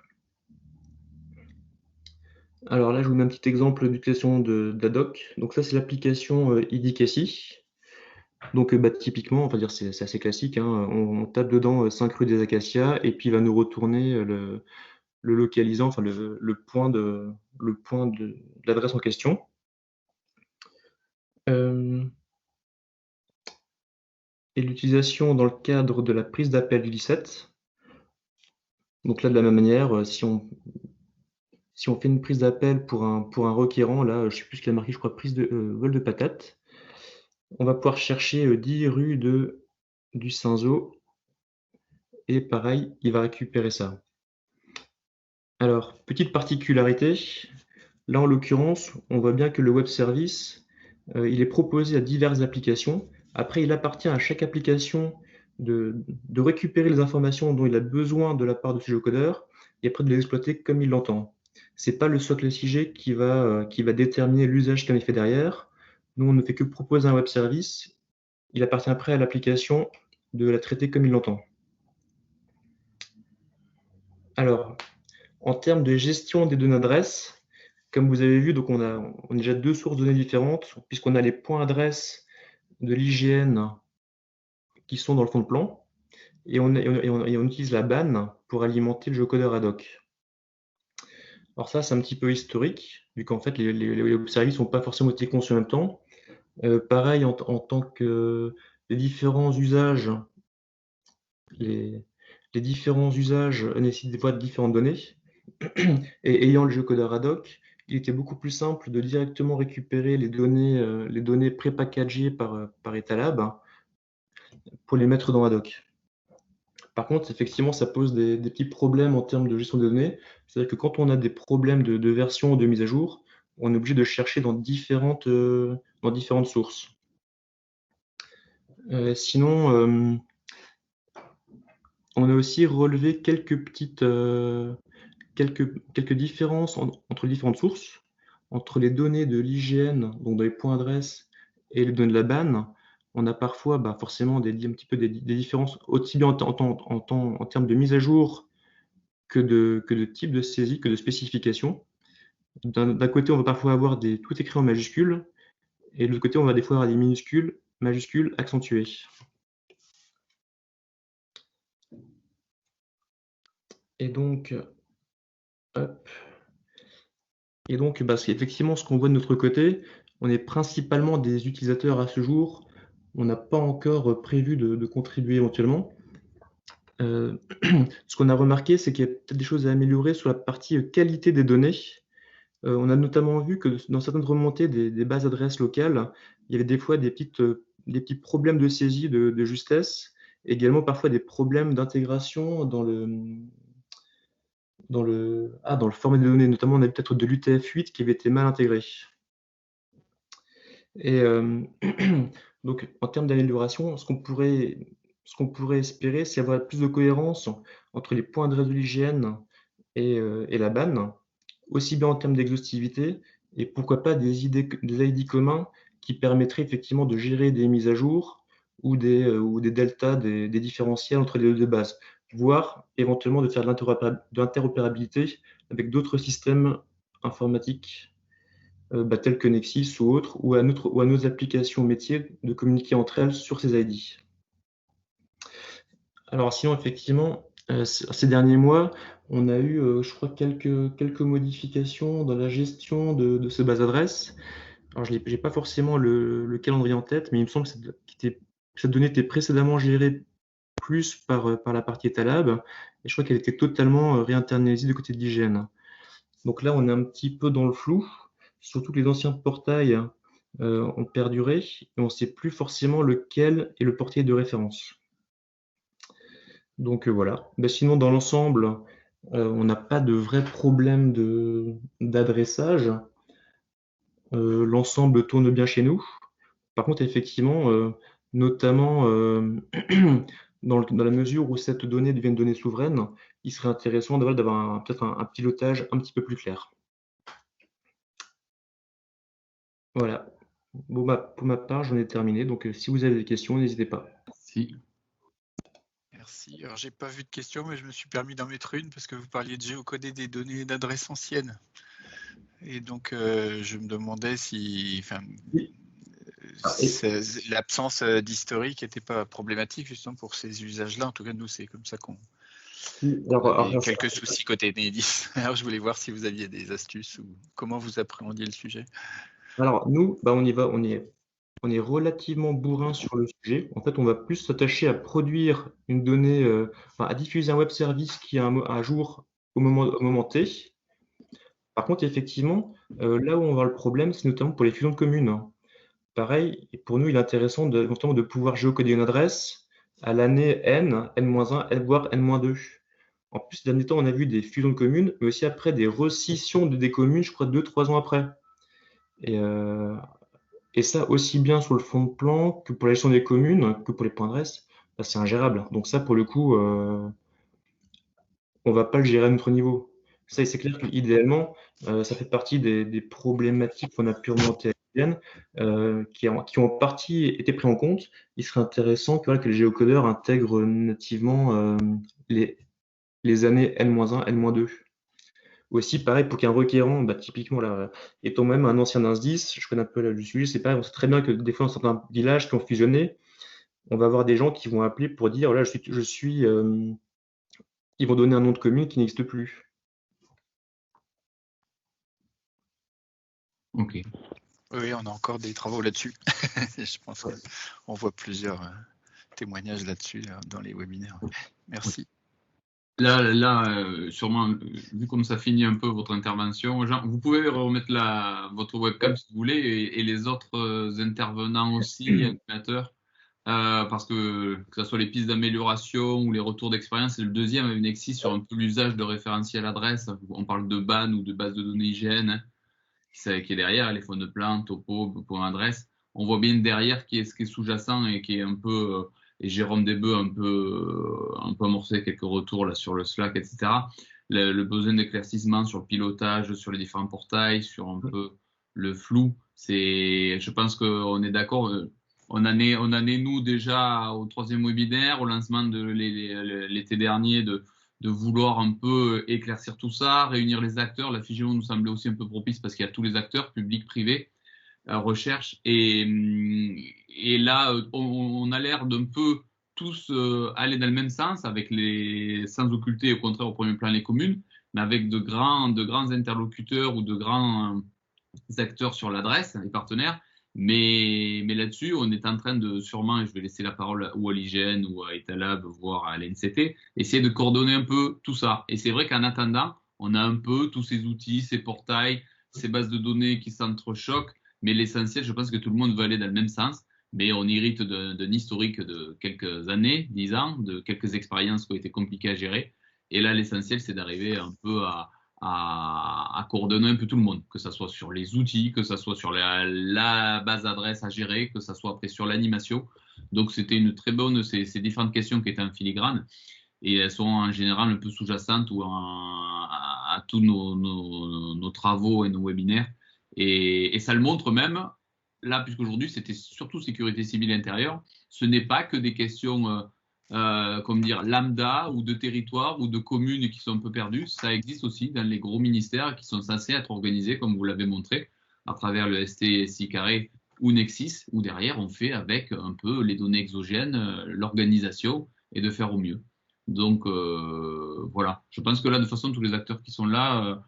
Alors là, je vous mets un petit exemple d'utilisation d'Ad Hoc. Donc ça, c'est l'application IDICACI. Donc typiquement, on va dire c'est assez classique, hein. On tape dedans 5 rue des Acacias et puis il va nous retourner le localisant, enfin le point de l'adresse en question. Et l'utilisation dans le cadre de la prise d'appel du 17. Donc là, de la même manière, si on fait une prise d'appel pour un requérant, là, je ne sais plus ce qu'il a marqué, je crois, prise de vol de patate. On va pouvoir chercher 10 rues du Cinzo. Et pareil, il va récupérer ça. Alors, petite particularité, là en l'occurrence, on voit bien que le web service, il est proposé à diverses applications. Après, il appartient à chaque application de récupérer les informations dont il a besoin de la part de ce géocodeur et après de les exploiter comme il l'entend. Ce n'est pas le socle SIG qui va déterminer l'usage qu'on fait derrière. Nous, on ne fait que proposer un web service. Il appartient après à l'application de la traiter comme il l'entend. Alors, en termes de gestion des données adresses, comme vous avez vu, donc on a déjà deux sources de données différentes, puisqu'on a les points adresses de l'IGN qui sont dans le fond de plan, et on utilise la BAN pour alimenter le géocodeur ad hoc. Alors ça, c'est un petit peu historique, vu qu'en fait, les web services n'ont pas forcément été conçus en même temps. Pareil, en tant que les différents usages nécessitent des fois de différentes données. Et ayant le géocodeur ad hoc, il était beaucoup plus simple de directement récupérer les données pré-packagées par Etalab pour les mettre dans ad hoc. Par contre, effectivement, ça pose des petits problèmes en termes de gestion des données. C'est-à-dire que quand on a des problèmes de version ou de mise à jour, on est obligé de chercher dans différentes sources. Sinon, on a aussi relevé quelques différences entre les différentes sources, entre les données de l'IGN, donc dans les points adresses, et les données de la BAN. On a parfois forcément un petit peu des différences aussi bien en termes de mise à jour que de type de saisie, que de spécification. D'un côté, on va parfois avoir tout écrit en majuscules, et de l'autre côté, on va des fois avoir des minuscules, majuscules accentuées. Et donc, effectivement, ce qu'on voit de notre côté, on est principalement des utilisateurs à ce jour. On n'a pas encore prévu de contribuer éventuellement. Ce qu'on a remarqué, c'est qu'il y a peut-être des choses à améliorer sur la partie qualité des données. On a notamment vu que dans certaines remontées des bases adresses locales, il y avait des fois des petits problèmes de saisie de justesse, également parfois des problèmes d'intégration dans le format des données. Notamment, on avait peut-être de l'UTF-8 qui avait été mal intégré. Et donc, en termes d'amélioration, ce qu'on pourrait espérer, c'est avoir plus de cohérence entre les points d'adresse de l'IGN et la BAN, aussi bien en termes d'exhaustivité, et pourquoi pas des ID communs qui permettraient effectivement de gérer des mises à jour ou des deltas, des différentiels entre les deux bases, voire éventuellement de faire de l'interopérabilité avec d'autres systèmes informatiques tels que Nexis ou autres, ou à nos applications métiers de communiquer entre elles sur ces ID. Alors sinon, effectivement, ces derniers mois, on a eu, je crois, quelques modifications dans la gestion de ces bases adresses. Alors, je n'ai pas forcément le calendrier en tête, mais il me semble que cette donnée était précédemment gérée plus par la partie Etalab, et je crois qu'elle était totalement réinternalisée du côté de l'IGN. Donc là, on est un petit peu dans le flou, surtout que les anciens portails ont perduré, et on ne sait plus forcément lequel est le portail de référence. Donc voilà. Sinon, dans l'ensemble, on n'a pas de vrai problème d'adressage. L'ensemble tourne bien chez nous. Par contre, effectivement, notamment dans la mesure où cette donnée devient une donnée souveraine, il serait intéressant d'avoir peut-être un pilotage un petit peu plus clair. Voilà. Bon, pour ma part, j'en ai terminé. Donc, si vous avez des questions, n'hésitez pas. Si. Merci. Alors, j'ai pas vu de questions, mais je me suis permis d'en mettre une parce que vous parliez de géocoder des données d'adresse anciennes. Et donc, je me demandais si l'absence d'historique n'était pas problématique justement pour ces usages-là. En tout cas, nous, c'est comme ça qu'on a quelques soucis côté Enedis. Alors, je voulais voir si vous aviez des astuces ou comment vous appréhendiez le sujet. Alors, nous, on est relativement bourrin sur le sujet. En fait, on va plus s'attacher à produire une donnée, à diffuser un web service qui est à jour au moment T. Par contre, effectivement, là où on va avoir le problème, c'est notamment pour les fusions de communes. Pareil, et pour nous, il est intéressant notamment de pouvoir géocoder une adresse à l'année N, N-1, voire N-2. En plus, ces derniers temps, on a vu des fusions de communes, mais aussi après des rescissions des communes, je crois 2-3 ans après. Et ça, aussi bien sur le fond de plan que pour la gestion des communes, que pour les points d'adresse, c'est ingérable. Donc ça, pour le coup, on ne va pas le gérer à notre niveau. Ça, c'est clair qu'idéalement, ça fait partie des problématiques qu'on a purement théoriennes, qui ont en partie été pris en compte. Il serait intéressant que, voilà, que les géocodeurs intègrent nativement les années N-1, N-2. Aussi, pareil, pour qu'un requérant, bah, typiquement, là, étant même un ancien INS10, je connais un peu le sujet, c'est pareil, on sait très bien que des fois, dans certains villages qui ont fusionné, on va avoir des gens qui vont appeler pour dire, voilà, ils vont donner un nom de commune qui n'existe plus. Ok. Oui, on a encore des travaux là-dessus. Je pense qu'on voit plusieurs témoignages là-dessus dans les webinaires. Merci. Là, sûrement, vu comme ça finit un peu votre intervention, Jean, vous pouvez remettre votre webcam si vous voulez et les autres intervenants aussi, animateurs, parce que ce soit les pistes d'amélioration ou les retours d'expérience, c'est le deuxième avec Nexis sur un peu l'usage de référentiel adresse. On parle de BAN ou de base de données IGN, hein, qui est derrière, les fonds de plan, topo, point adresse. On voit bien derrière ce qui est sous-jacent et qui est un peu... et Jérôme Desbœufs un peu amorcé quelques retours là sur le Slack, etc. Le besoin d'éclaircissement sur le pilotage, sur les différents portails, sur un peu le flou. Je pense qu'on est d'accord. On en est nous déjà au 3e webinaire, au lancement de l'été dernier, de vouloir un peu éclaircir tout ça, réunir les acteurs. La FIGEO nous semblait aussi un peu propice parce qu'il y a tous les acteurs, publics, privés, recherche. Et là, on a l'air d'un peu tous aller dans le même sens, sans occulter au contraire au premier plan les communes, mais avec de grands interlocuteurs ou de grands acteurs sur l'adresse, les partenaires. Mais là-dessus, on est en train de sûrement, et je vais laisser la parole ou à l'IGN ou à Etalab, voire à l'NCT, essayer de coordonner un peu tout ça. Et c'est vrai qu'en attendant, on a un peu tous ces outils, ces portails, ces bases de données qui s'entrechoquent. Mais l'essentiel, je pense que tout le monde veut aller dans le même sens. Mais on hérite d'un historique de quelques années, 10 ans, de quelques expériences qui ont été compliquées à gérer. Et là, l'essentiel, c'est d'arriver un peu à coordonner un peu tout le monde, que ce soit sur les outils, que ce soit sur la base adresse à gérer, que ce soit après sur l'animation. Donc, c'était une très bonne, ces différentes questions qui étaient en filigrane. Et elles sont en général un peu sous-jacentes à tous nos travaux et nos webinaires. Et ça le montre même, là, puisqu'aujourd'hui, c'était surtout sécurité civile intérieure, ce n'est pas que des questions, lambda ou de territoire ou de communes qui sont un peu perdues. Ça existe aussi dans les gros ministères qui sont censés être organisés, comme vous l'avez montré, à travers le STSI carré ou Nexis, où derrière, on fait avec un peu les données exogènes, l'organisation et de faire au mieux. Donc, voilà. Je pense que là, de toute façon, tous les acteurs qui sont là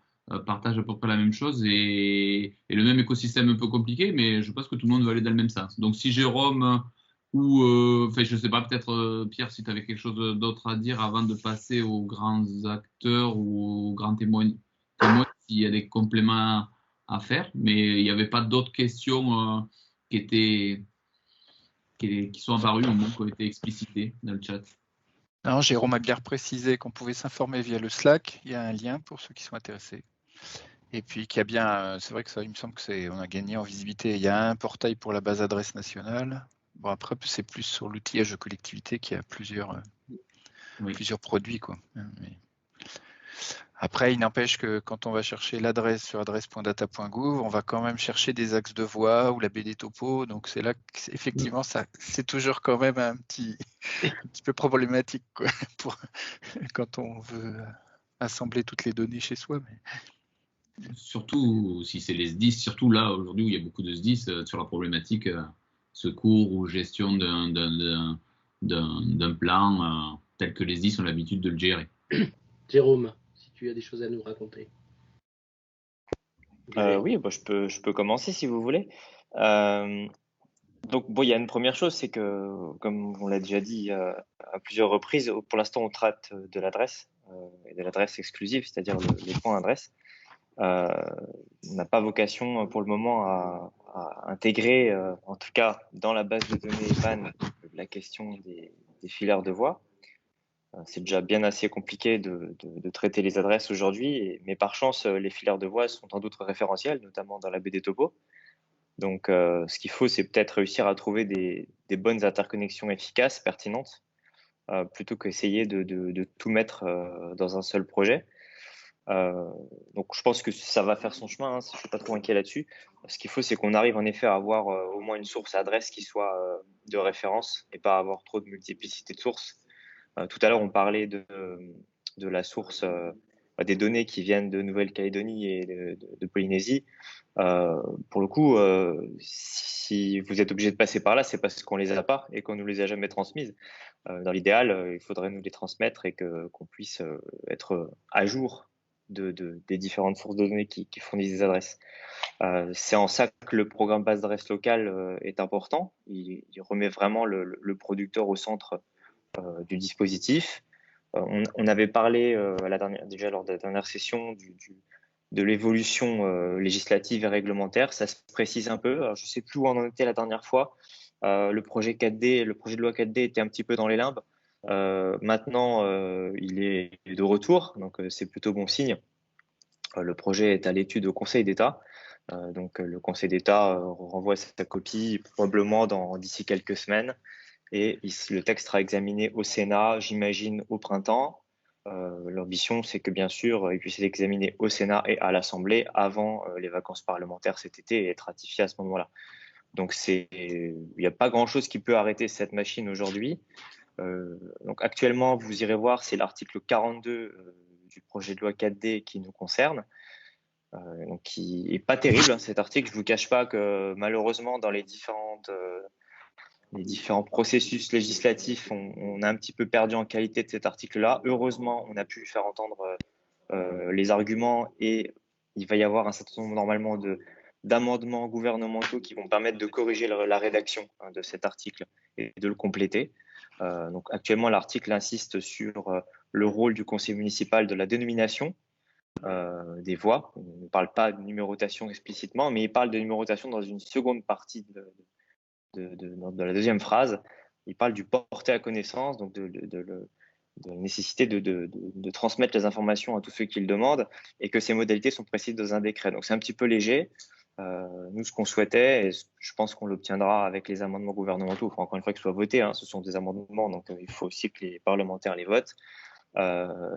partagent à peu près la même chose et le même écosystème un peu compliqué, mais je pense que tout le monde va aller dans le même sens. Donc, si Jérôme ou, je sais pas, peut-être Pierre, si tu avais quelque chose d'autre à dire avant de passer aux grands acteurs ou aux grands témoins, s'il y a des compléments à faire, mais il n'y avait pas d'autres questions qui sont apparues au moins qui ont été explicitées dans le chat. Non, Jérôme a bien précisé qu'on pouvait s'informer via le Slack. Il y a un lien pour ceux qui sont intéressés. Et puis qu'il y a bien, c'est vrai que ça, il me semble que on a gagné en visibilité. Il y a un portail pour la base adresse nationale. Bon, après, c'est plus sur l'outillage de collectivité qui a plusieurs produits, quoi. Mais... Après, il n'empêche que quand on va chercher l'adresse sur adresse.data.gouv, on va quand même chercher des axes de voie ou la BD topo. Donc c'est là qu'effectivement, c'est toujours quand même un petit peu problématique, quoi, quand on veut assembler toutes les données chez soi. Mais... Surtout si c'est les SDIS, surtout là aujourd'hui où il y a beaucoup de SDIS sur la problématique secours ou gestion d'un plan tel que les SDIS ont l'habitude de le gérer. Jérôme, si tu as des choses à nous raconter. Oui, je peux commencer si vous voulez. Donc, il y a une première chose, c'est que, comme on l'a déjà dit à plusieurs reprises, pour l'instant, on traite de l'adresse et de l'adresse exclusive, c'est-à-dire le point adresse. On n'a pas vocation pour le moment à intégrer, en tout cas dans la base de données BAN, la question des filaires de voie. C'est déjà bien assez compliqué de traiter les adresses aujourd'hui, mais par chance, les filaires de voie sont en d'autres référentiels, notamment dans la BD Topo. Donc, ce qu'il faut, c'est peut-être réussir à trouver des bonnes interconnexions efficaces, pertinentes, plutôt qu'essayer de tout mettre dans un seul projet. Donc je pense que ça va faire son chemin, hein, je ne suis pas trop inquiet là-dessus. Ce qu'il faut, c'est qu'on arrive en effet à avoir au moins une source adresse qui soit de référence et pas avoir trop de multiplicité de sources. Tout à l'heure, on parlait de la source des données qui viennent de Nouvelle-Calédonie et de Polynésie. Pour le coup, si vous êtes obligé de passer par là, c'est parce qu'on les a pas et qu'on nous les a jamais transmises. Dans l'idéal, il faudrait nous les transmettre et qu'on puisse être à jour des différentes sources de données qui fournissent des adresses. C'est en ça que le programme base d'adresse locale est important. Il remet vraiment le producteur au centre du dispositif. On avait parlé déjà lors de la dernière session de l'évolution législative et réglementaire. Ça se précise un peu. Alors, je ne sais plus où on en était la dernière fois. Le projet de loi 4D était un petit peu dans les limbes. Maintenant, il est de retour, donc c'est plutôt bon signe. Le projet est à l'étude au Conseil d'État. Donc le Conseil d'État renvoie sa copie probablement d'ici quelques semaines. Et le texte sera examiné au Sénat, j'imagine, au printemps. L'ambition, c'est que bien sûr, il puisse être examiné au Sénat et à l'Assemblée avant les vacances parlementaires cet été et être ratifié à ce moment-là. Donc il n'y a pas grand-chose qui peut arrêter cette machine aujourd'hui. Donc actuellement, vous irez voir, c'est l'article 42 du projet de loi 4D qui nous concerne. Donc qui est pas terrible, hein, cet article. Je vous cache pas que malheureusement, dans les différents processus législatifs, on a un petit peu perdu en qualité de cet article-là. Heureusement, on a pu faire entendre les arguments et il va y avoir un certain nombre normalement d'amendements gouvernementaux qui vont permettre de corriger la rédaction de cet article et de le compléter. Donc actuellement, l'article insiste sur le rôle du conseil municipal de la dénomination des voies. On ne parle pas de numérotation explicitement, mais il parle de numérotation dans une seconde partie de la deuxième phrase. Il parle du porter à connaissance, donc de la nécessité de transmettre les informations à tous ceux qui le demandent et que ces modalités sont précises dans un décret. Donc c'est un petit peu léger. Nous, ce qu'on souhaitait, et je pense qu'on l'obtiendra avec les amendements gouvernementaux, enfin, encore une fois qu'ils soient votés, hein, ce sont des amendements, donc il faut aussi que les parlementaires les votent.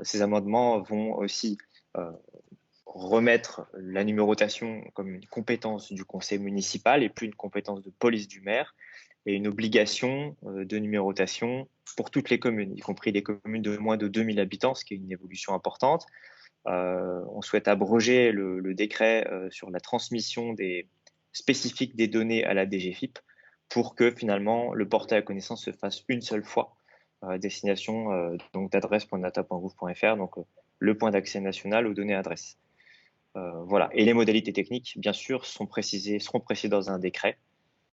Ces amendements vont aussi remettre la numérotation comme une compétence du conseil municipal et plus une compétence de police du maire, et une obligation de numérotation pour toutes les communes, y compris les communes de moins de 2000 habitants, ce qui est une évolution importante. On souhaite abroger le décret sur la transmission spécifique des données à la DGFiP pour que finalement le portail à connaissance se fasse une seule fois à destination donc d'adresse.nata.gouv.fr, donc le point d'accès national aux données adresses. Voilà. Et les modalités techniques, bien sûr, seront précisées dans un décret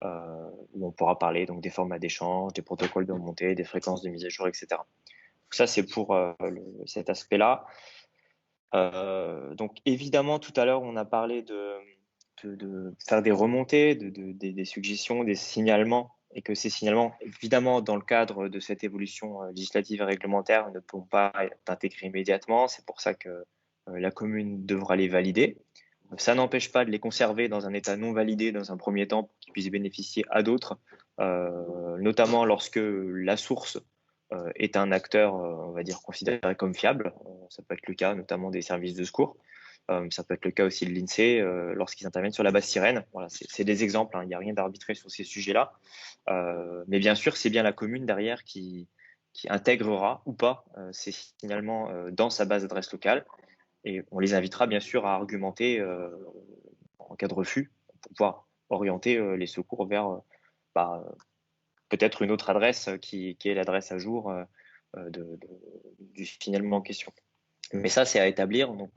où on pourra parler donc des formats d'échange, des protocoles de remontée, des fréquences de mise à jour, etc. Donc ça, c'est pour cet aspect-là. Donc évidemment, tout à l'heure, on a parlé de faire des remontées, des suggestions, des signalements, et que ces signalements, évidemment, dans le cadre de cette évolution législative et réglementaire, ne pourront pas être intégrés immédiatement. C'est pour ça que la commune devra les valider. Ça n'empêche pas de les conserver dans un état non validé dans un premier temps pour qu'ils puissent bénéficier à d'autres, notamment lorsque la source est un acteur, on va dire, considéré comme fiable. Ça peut être le cas notamment des services de secours. Ça peut être le cas aussi de l'INSEE lorsqu'ils interviennent sur la base sirène. Voilà, c'est des exemples, hein, il n'y a rien d'arbitraire sur ces sujets-là. Mais bien sûr, c'est bien la commune derrière qui intégrera ou pas ces signalements dans sa base d'adresse locale. Et on les invitera bien sûr à argumenter en cas de refus pour pouvoir orienter les secours vers peut-être une autre adresse qui est l'adresse à jour du signalement en question. Mais ça, c'est à établir. Donc,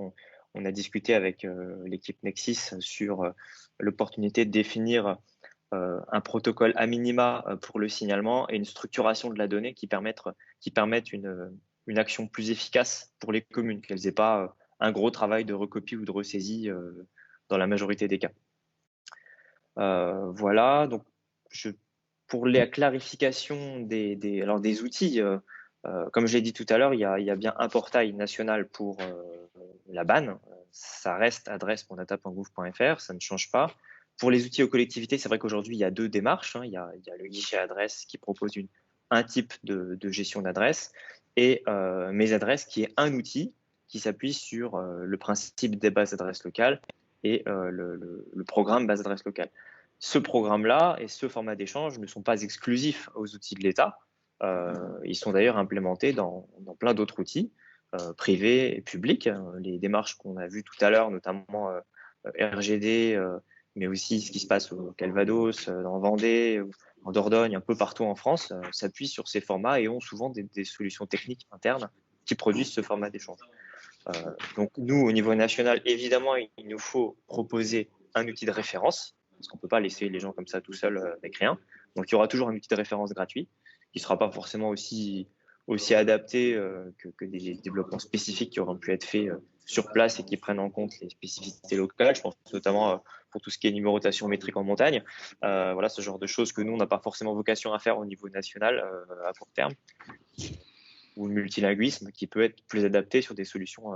on a discuté avec l'équipe Nexis sur l'opportunité de définir un protocole à minima pour le signalement et une structuration de la donnée qui permettent une action plus efficace pour les communes, qu'elles n'aient pas un gros travail de recopie ou de ressaisie dans la majorité des cas. Voilà, donc pour la clarification des outils, comme je l'ai dit tout à l'heure, il y a bien un portail national pour la BAN. Ça reste adresse.nata.gouv.fr, ça ne change pas. Pour les outils aux collectivités, c'est vrai qu'aujourd'hui, il y a deux démarches. Il y a le guichet adresse qui propose un type de gestion d'adresse et Mes Adresses qui est un outil qui s'appuie sur le principe des bases d'adresses locales et le programme base d'adresses locales. Ce programme-là et ce format d'échange ne sont pas exclusifs aux outils de l'État. Ils sont d'ailleurs implémentés dans plein d'autres outils privés et publics. Les démarches qu'on a vues tout à l'heure, notamment RGD, mais aussi ce qui se passe au Calvados, en Vendée, en Dordogne, un peu partout en France, s'appuient sur ces formats et ont souvent des solutions techniques internes qui produisent ce format d'échange. Donc nous, au niveau national, évidemment, il nous faut proposer un outil de référence, parce qu'on ne peut pas laisser les gens comme ça tout seuls avec rien. Donc il y aura toujours un outil de référence gratuit, qui ne sera pas forcément aussi adapté que des développements spécifiques qui auront pu être faits sur place et qui prennent en compte les spécificités locales. Je pense notamment pour tout ce qui est numérotation métrique en montagne. Voilà, ce genre de choses que nous, on n'a pas forcément vocation à faire au niveau national à court terme. Ou le multilinguisme qui peut être plus adapté sur des solutions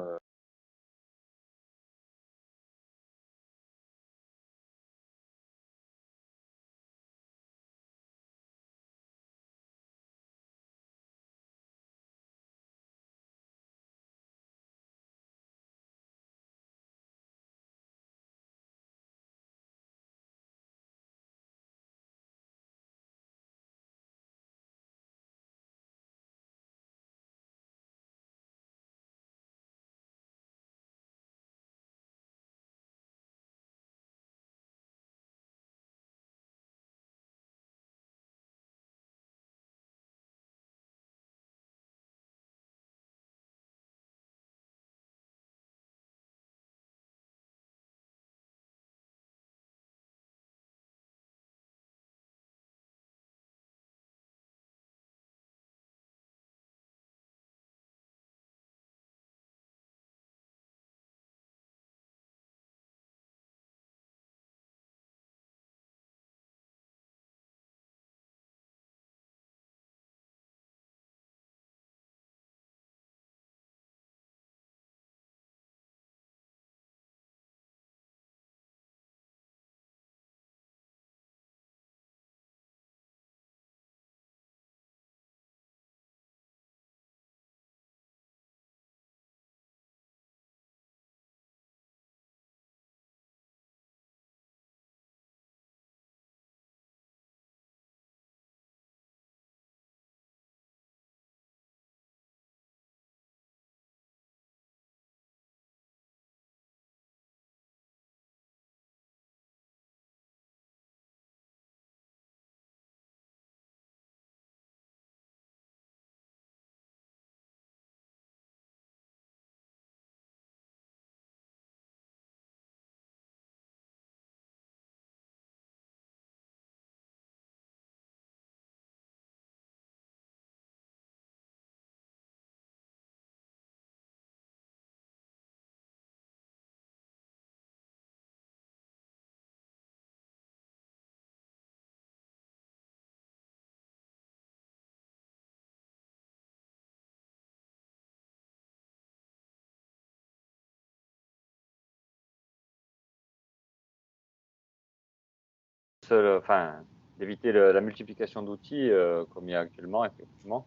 d'éviter la multiplication d'outils comme il y a actuellement, effectivement.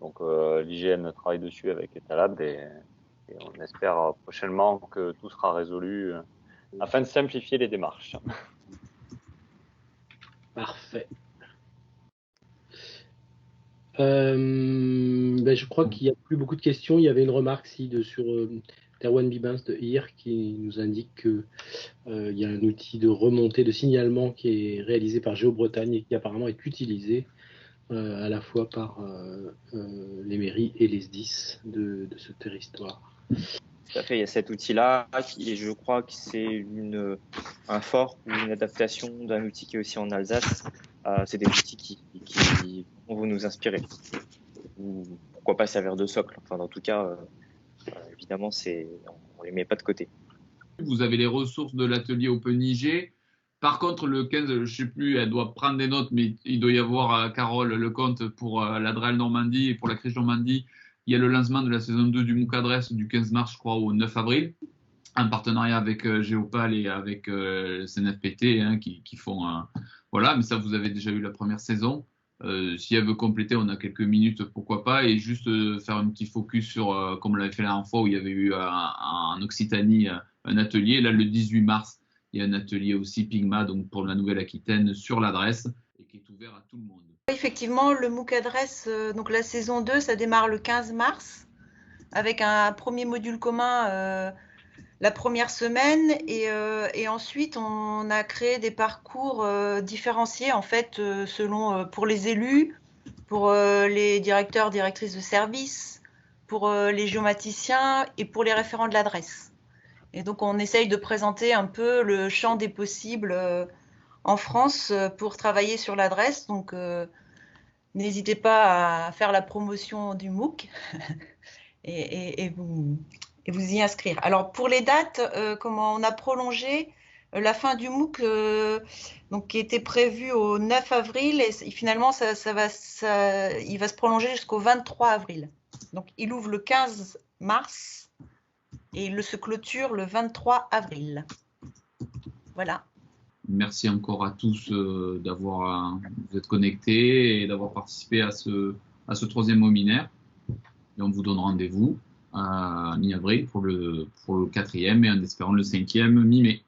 Donc l'IGN travaille dessus avec Etalab et on espère prochainement que tout sera résolu afin de simplifier les démarches. Parfait. Je crois qu'il n'y a plus beaucoup de questions. Il y avait une remarque sur Terwan Bibens de IR qui nous indique qu'il y a un outil de remontée de signalement qui est réalisé par GeoBretagne et qui apparemment est utilisé à la fois par les mairies et les SDIS de ce territoire. Tout à fait, il y a cet outil-là et je crois que c'est un fork ou une adaptation d'un outil qui est aussi en Alsace. C'est des outils qui vont nous inspirer. Ou pourquoi pas servir de socle. Enfin, dans tout cas, évidemment, on les met pas de côté. Vous avez les ressources de l'atelier OpenIG. Par contre, le 15, je ne sais plus, elle doit prendre des notes, mais il doit y avoir, Carole Lecomte, pour la DREL Normandie et pour la Criche Normandie, il y a le lancement de la saison 2 du MOOC Adresse du 15 mars, je crois, au 9 avril, en partenariat avec Géopal et avec CNFPT, qui font voilà, mais ça, vous avez déjà eu la première saison. Si elle veut compléter, on a quelques minutes, pourquoi pas, et juste faire un petit focus sur, comme on l'avait fait la dernière fois, où il y avait eu en Occitanie un atelier. Là, le 18 mars, il y a un atelier aussi Pigma, donc pour la Nouvelle-Aquitaine, sur l'adresse, et qui est ouvert à tout le monde. Effectivement, le MOOC adresse, donc la saison 2, ça démarre le 15 mars, avec un premier module commun la première semaine, et ensuite on a créé des parcours différenciés en fait selon pour les élus, pour les directeurs, directrices de service, pour les géomaticiens et pour les référents de l'adresse. Et donc on essaye de présenter un peu le champ des possibles en France pour travailler sur l'adresse. Donc n'hésitez pas à faire la promotion du MOOC et vous y inscrire. Alors pour les dates, comment on a prolongé la fin du MOOC donc, qui était prévue au 9 avril et finalement il va se prolonger jusqu'au 23 avril. Donc il ouvre le 15 mars et il se clôture le 23 avril. Voilà. Merci encore à tous d'avoir vous êtes connectés et d'avoir participé à ce 3e webinaire. Et on vous donne rendez-vous à mi-avril pour le 4e et en espérant le 5e mi-mai.